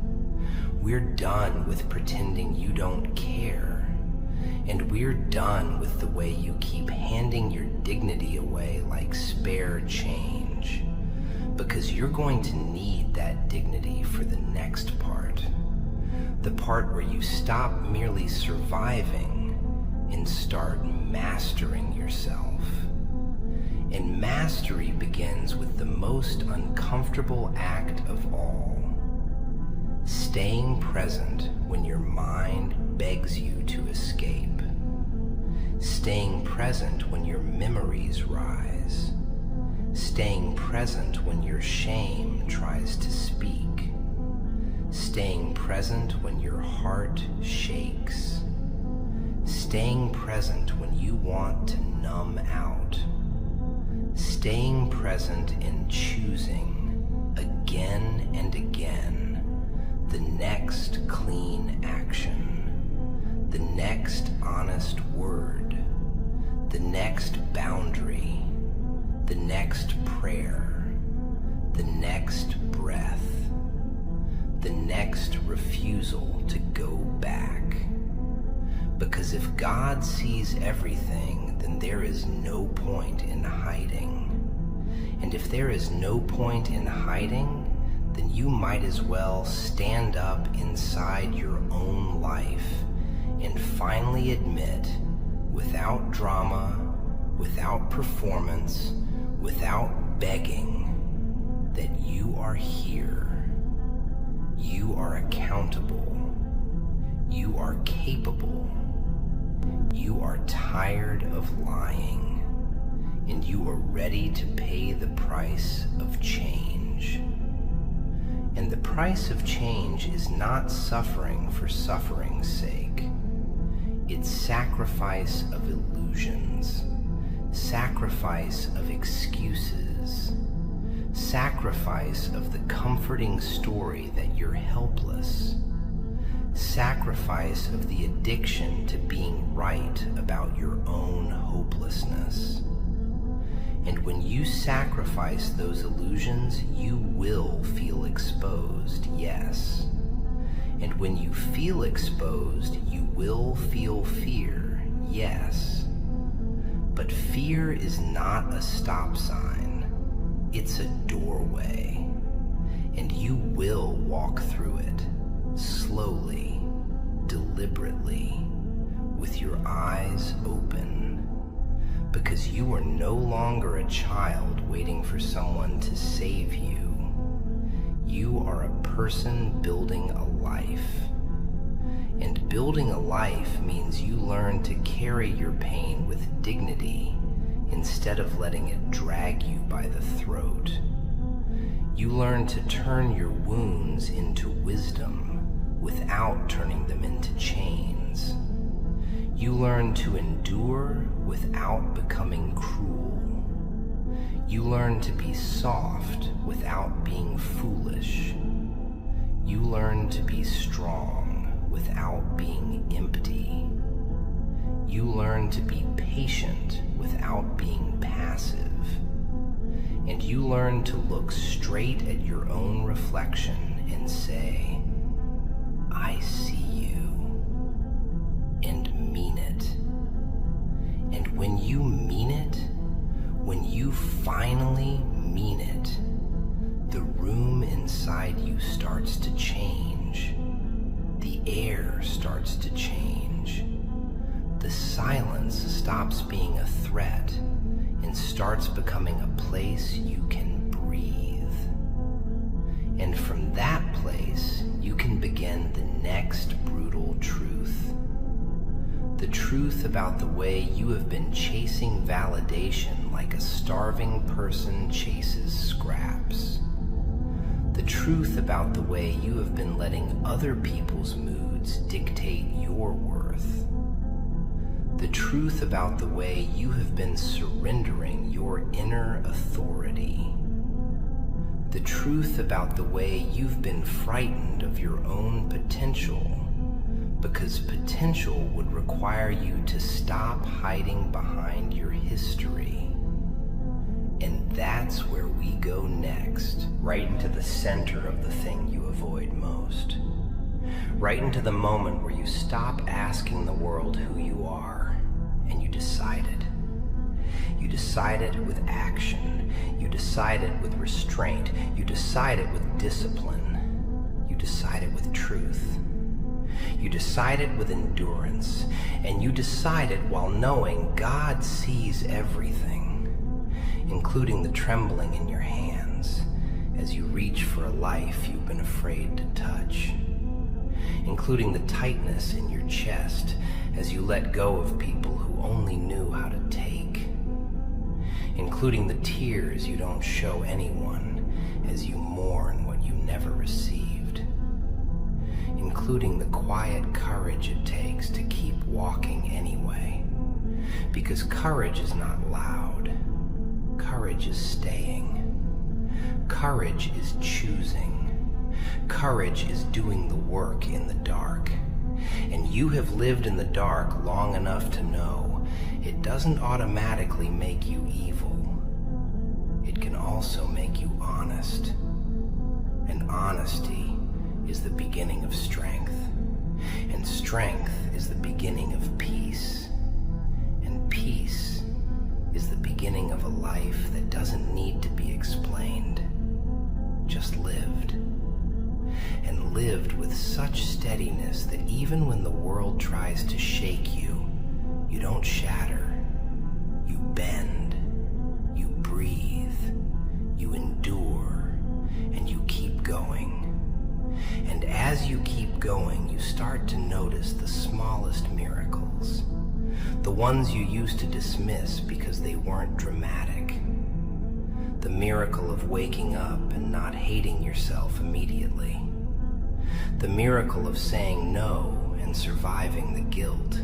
We're done with pretending you don't care. And we're done with the way you keep handing your dignity away like spare change, because you're going to need that dignity for the next part. The part where you stop merely surviving and start mastering yourself. And mastery begins with the most uncomfortable act of all: staying present when your mind begs you to escape. Staying present when your memories rise. Staying present when your shame tries to speak. Staying present when your heart shakes. Staying present when you want to numb out. Staying present and choosing, again and again, the next clean action, the next honest word, the next boundary, the next prayer, the next breath, the next refusal to go back. Because if God sees everything, then there is no point in hiding. And if there is no point in hiding, then you might as well stand up inside your own life and finally admit, without drama, without performance, without begging, that you are here. You are accountable. You are capable. You are tired of lying, and you are ready to pay the price of change. And the price of change is not suffering for suffering's sake. It's sacrifice of illusions, sacrifice of excuses, sacrifice of the comforting story that you're helpless, sacrifice of the addiction to being right about your own hopelessness. And when you sacrifice those illusions, you will feel exposed, yes. And when you feel exposed, you will feel fear, yes. But fear is not a stop sign. It's a doorway. And you will walk through it, slowly, deliberately, with your eyes open. Because you are no longer a child waiting for someone to save you. you are a person building a life. And building a life means you learn to carry your pain with dignity instead of letting it drag you by the throat. You learn to turn your wounds into wisdom without turning them into chains. You learn to endure without becoming cruel. You learn to be soft without being foolish. You learn to be strong without being empty. You learn to be patient without being passive. And you learn to look straight at your own reflection and say, I see you, and mean it. And when you mean it, when you finally mean it, the room inside you starts to change. The air starts to change. The silence stops being a threat and starts becoming a place you can breathe. And from that place, you can begin the next brutal truth. The truth about the way you have been chasing validation like a starving person chases scraps. The truth about the way you have been letting other people's moods dictate your worth. The truth about the way you have been surrendering your inner authority. The truth about the way you've been frightened of your own potential, because potential would require you to stop hiding behind your history. And that's where we go next, right into the center of the thing you avoid most. Right into the moment where you stop asking the world who you are, and you decide it. You decide it with action. You decide it with restraint. You decide it with discipline. You decide it with truth. You decide it with endurance. And you decide it while knowing God sees everything, including the trembling in your hands as you reach for a life you've been afraid to touch, including the tightness in your chest as you let go of people who only knew how to take, including the tears you don't show anyone as you mourn what you never received, including the quiet courage it takes to keep walking anyway, because courage is not loud. Courage is staying. Courage is choosing. Courage is doing the work in the dark. And you have lived in the dark long enough to know it doesn't automatically make you evil. It can also make you honest. And honesty is the beginning of strength. And strength is the beginning of peace. And peace is the beginning of a life that doesn't need to be explained, just lived. And lived with such steadiness that even when the world tries to shake you, you don't shatter, you bend, you breathe, you endure, and you keep going. And as you keep going, you start to notice the smallest miracles, the ones you used to dismiss because they weren't dramatic. The miracle of waking up and not hating yourself immediately. The miracle of saying no and surviving the guilt.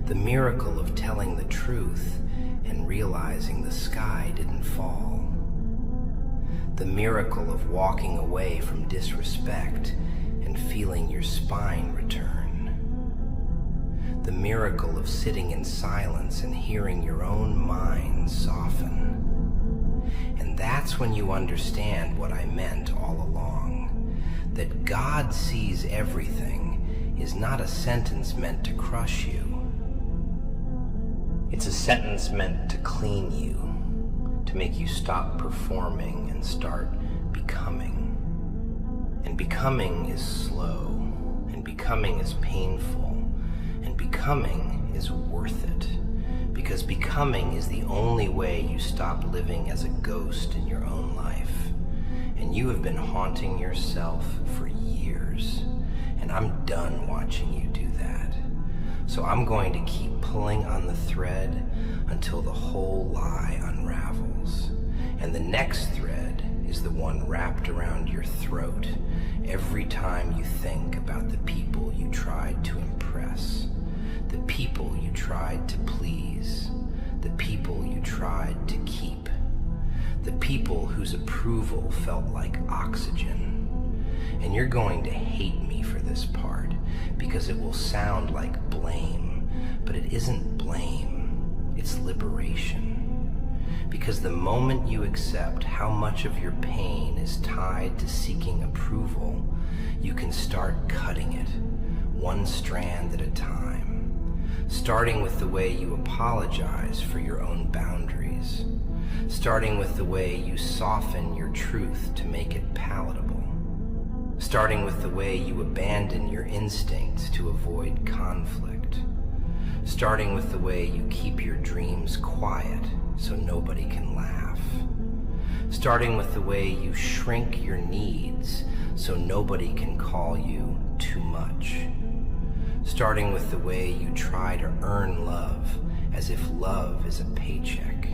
The miracle of telling the truth and realizing the sky didn't fall. The miracle of walking away from disrespect and feeling your spine return. The miracle of sitting in silence and hearing your own mind soften. And that's when you understand what I meant all along, that God sees everything is not a sentence meant to crush you. It's a sentence meant to clean you, to make you stop performing and start becoming. And becoming is slow, and becoming is painful, and becoming is worth it, because becoming is the only way you stop living as a ghost in your own life, and And you have been haunting yourself for years. And I'm done watching you do that. So I'm going to keep pulling on the thread until the whole lie unravels. And the next thread is the one wrapped around your throat every time you think about the people you tried to impress, the people you tried to please, the people you tried to keep, the people whose approval felt like oxygen. And you're going to hate me for this part because it will sound like blame, but it isn't blame, it's liberation. Because the moment you accept how much of your pain is tied to seeking approval, you can start cutting it, one strand at a time. Starting with the way you apologize for your own boundaries. Starting with the way you soften your truth to make it palatable. Starting with the way you abandon your instincts to avoid conflict. Starting with the way you keep your dreams quiet so nobody can laugh. Starting with the way you shrink your needs so nobody can call you too much. Starting with the way you try to earn love as if love is a paycheck.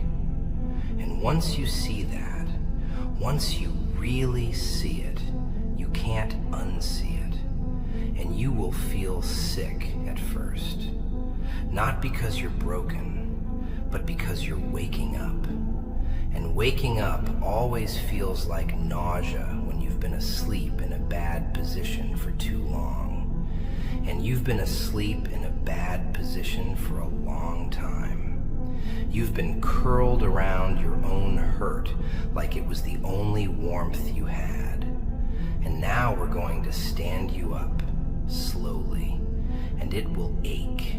And once you see that, once you really see it, you can't unsee it. And you will feel sick at first. Not because you're broken, but because you're waking up. And waking up always feels like nausea when you've been asleep in a bad position for too long. And you've been asleep in a bad position for a long time. You've been curled around your own hurt like it was the only warmth you had. And now we're going to stand you up, slowly, and it will ache.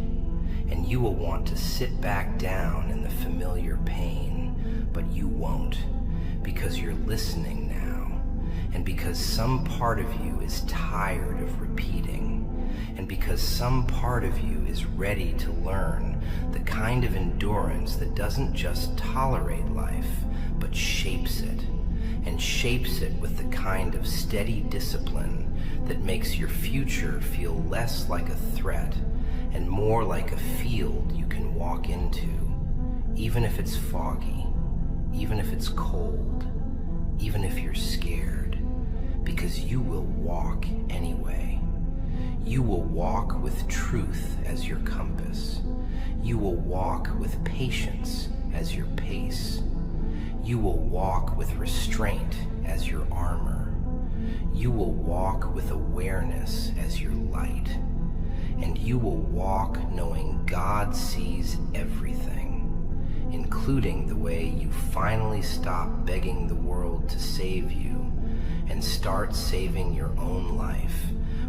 And you will want to sit back down in the familiar pain, but you won't, because you're listening now, and because some part of you is tired of repeating, and because some part of you is ready to learn the kind of endurance that doesn't just tolerate life, but shapes it, and shapes it with the kind of steady discipline that makes your future feel less like a threat and more like a field you can walk into, even if it's foggy, even if it's cold, even if you're scared, because you will walk anyway. You will walk with truth as your compass. You will walk with patience as your pace. You will walk with restraint as your armor. You will walk with awareness as your light. And you will walk knowing God sees everything, including the way you finally stop begging the world to save you and start saving your own life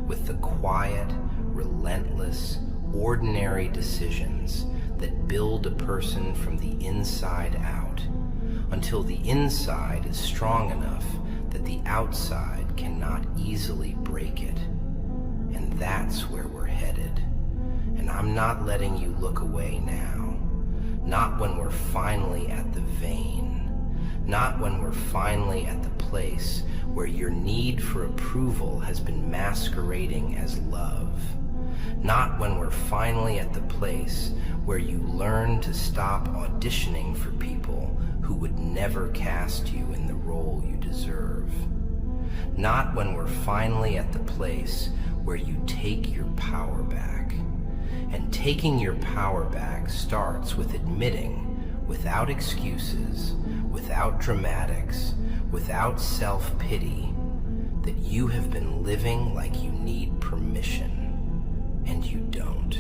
with the quiet, relentless, ordinary decisions that build a person from the inside out, until the inside is strong enough that the outside cannot easily break it. And that's where we're headed. And I'm not letting you look away now. Not when we're finally at the vein. Not when we're finally at the place where your need for approval has been masquerading as love. Not when we're finally at the place where you learn to stop auditioning for people who would never cast you in the role you deserve. Not when we're finally at the place where you take your power back. And taking your power back starts with admitting, without excuses, without dramatics, without self-pity, that you have been living like you need permission, and you don't.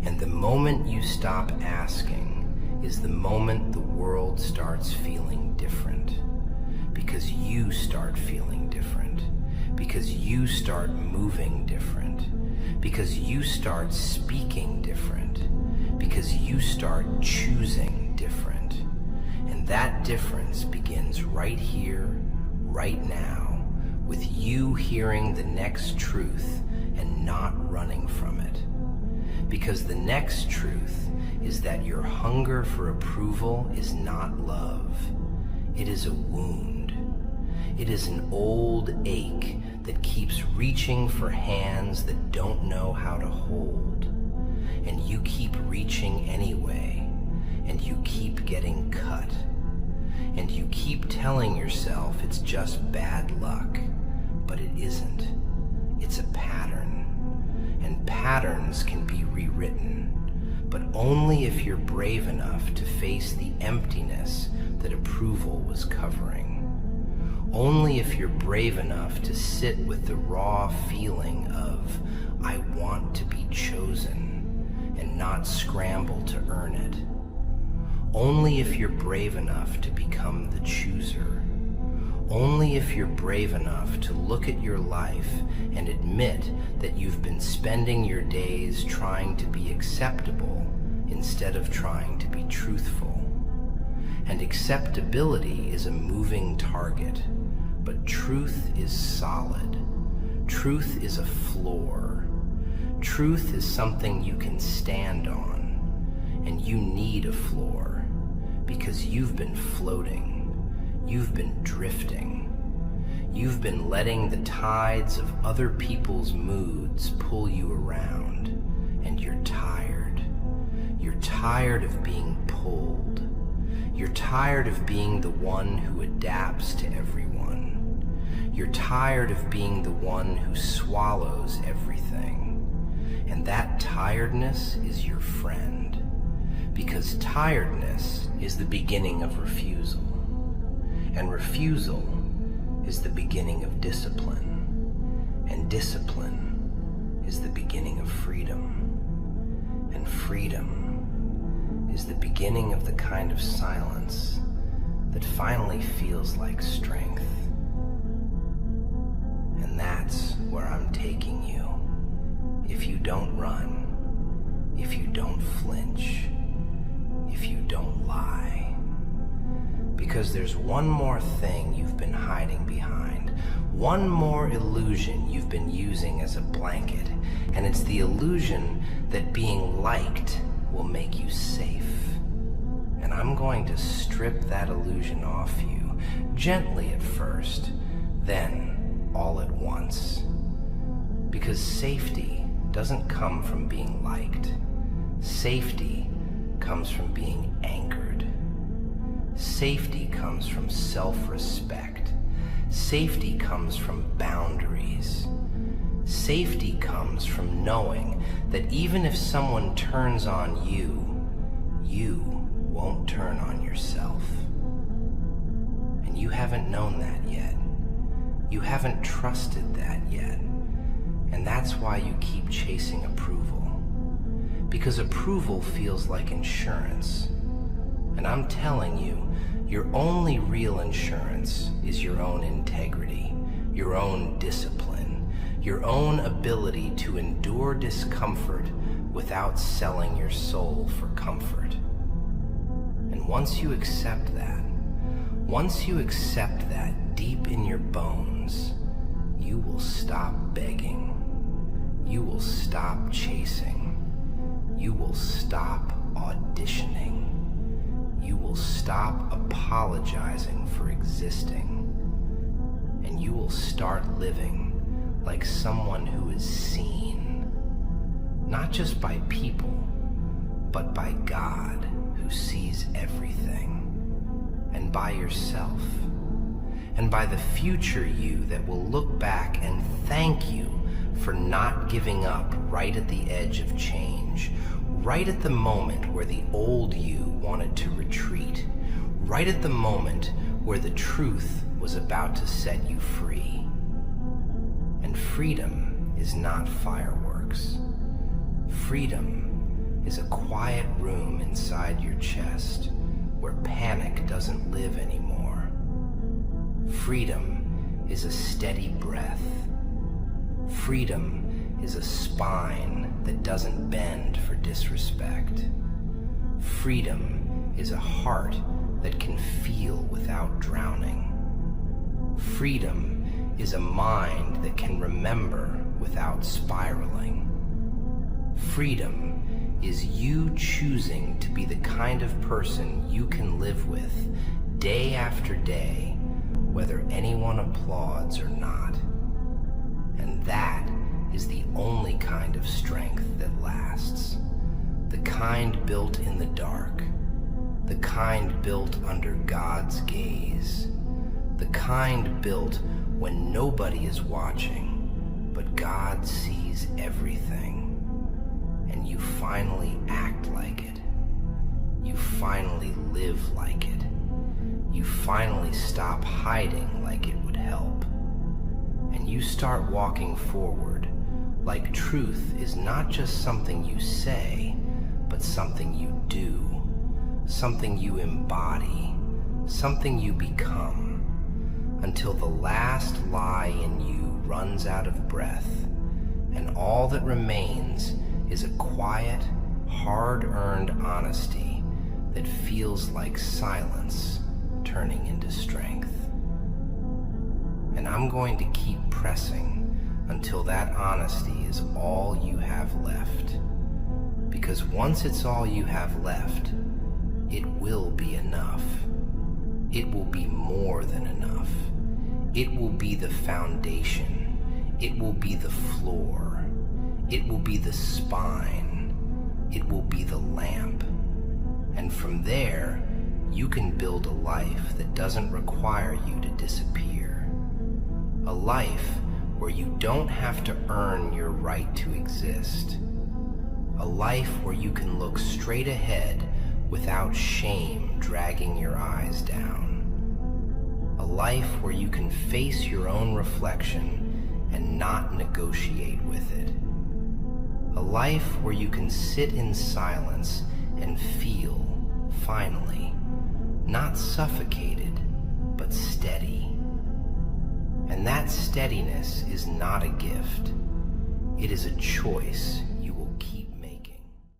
And the moment you stop asking is the moment the world starts feeling different, because you start feeling different. Because you start moving different, because you start speaking different, because you start choosing different. And that difference begins right here, right now, with you hearing the next truth and not running from it. Because the next truth is that your hunger for approval is not love. It is a wound. It is an old ache that keeps reaching for hands that don't know how to hold. And you keep reaching anyway, and you keep getting cut. And you keep telling yourself it's just bad luck, but it isn't. It's a pattern. And patterns can be rewritten, but only if you're brave enough to face the emptiness that approval was covering. Only if you're brave enough to sit with the raw feeling of, I want to be chosen, and not scramble to earn it. Only if you're brave enough to become the chooser. Only if you're brave enough to look at your life and admit that you've been spending your days trying to be acceptable instead of trying to be truthful. And acceptability is a moving target, but truth is solid. Truth is a floor. Truth is something you can stand on, and you need a floor because you've been floating. You've been drifting. You've been letting the tides of other people's moods pull you around, and you're tired. You're tired of being pulled. You're tired of being the one who adapts to everyone. You're tired of being the one who swallows everything. And that tiredness is your friend, because tiredness is the beginning of refusal. And refusal is the beginning of discipline. And discipline is the beginning of freedom. And freedom is the beginning of the kind of silence that finally feels like strength. And that's where I'm taking you. If you don't run, if you don't flinch, if you don't lie. Because there's one more thing you've been hiding behind, one more illusion you've been using as a blanket, and it's the illusion that being liked will make you safe. And I'm going to strip that illusion off you, gently at first, then all at once. Because safety doesn't come from being liked. Safety comes from being anchored. Safety comes from self-respect. Safety comes from boundaries. Safety comes from knowing that even if someone turns on you, you won't turn on yourself. And you haven't known that yet. You haven't trusted that yet. And that's why you keep chasing approval. Because approval feels like insurance. And I'm telling you, your only real insurance is your own integrity, your own discipline, your own ability to endure discomfort without selling your soul for comfort. And once you accept that deep in your bones, you will stop begging. You will stop chasing. You will stop auditioning. You will stop apologizing for existing. And you will start living like someone who is seen, not just by people, but by God who sees everything, and by yourself, and by the future you that will look back and thank you for not giving up right at the edge of change, right at the moment where the old you wanted to retreat, right at the moment where the truth was about to set you free. And freedom is not fireworks. Freedom is a quiet room inside your chest where panic doesn't live anymore. Freedom is a steady breath. Freedom is a spine that doesn't bend for disrespect. Freedom is a heart that can feel without drowning. Freedom is a mind that can remember without spiraling. Freedom is you choosing to be the kind of person you can live with day after day whether anyone applauds or not. And that is the only kind of strength that lasts. The kind built in the dark. The kind built under God's gaze. The kind built when nobody is watching, but God sees everything. And you finally act like it. You finally live like it. You finally stop hiding like it would help. And you start walking forward like truth is not just something you say, but something you do, something you embody, something you become, until the last lie in you runs out of breath, and all that remains is a quiet, hard-earned honesty that feels like silence turning into strength. And I'm going to keep pressing until that honesty is all you have left. Because once it's all you have left, it will be enough. It will be more than enough. It will be the foundation. It will be the floor. It will be the spine. It will be the lamp. And from there, you can build a life that doesn't require you to disappear. A life where you don't have to earn your right to exist. A life where you can look straight ahead without shame dragging your eyes down. A life where you can face your own reflection and not negotiate with it. A life where you can sit in silence and feel, finally, not suffocated, but steady. And that steadiness is not a gift. It is a choice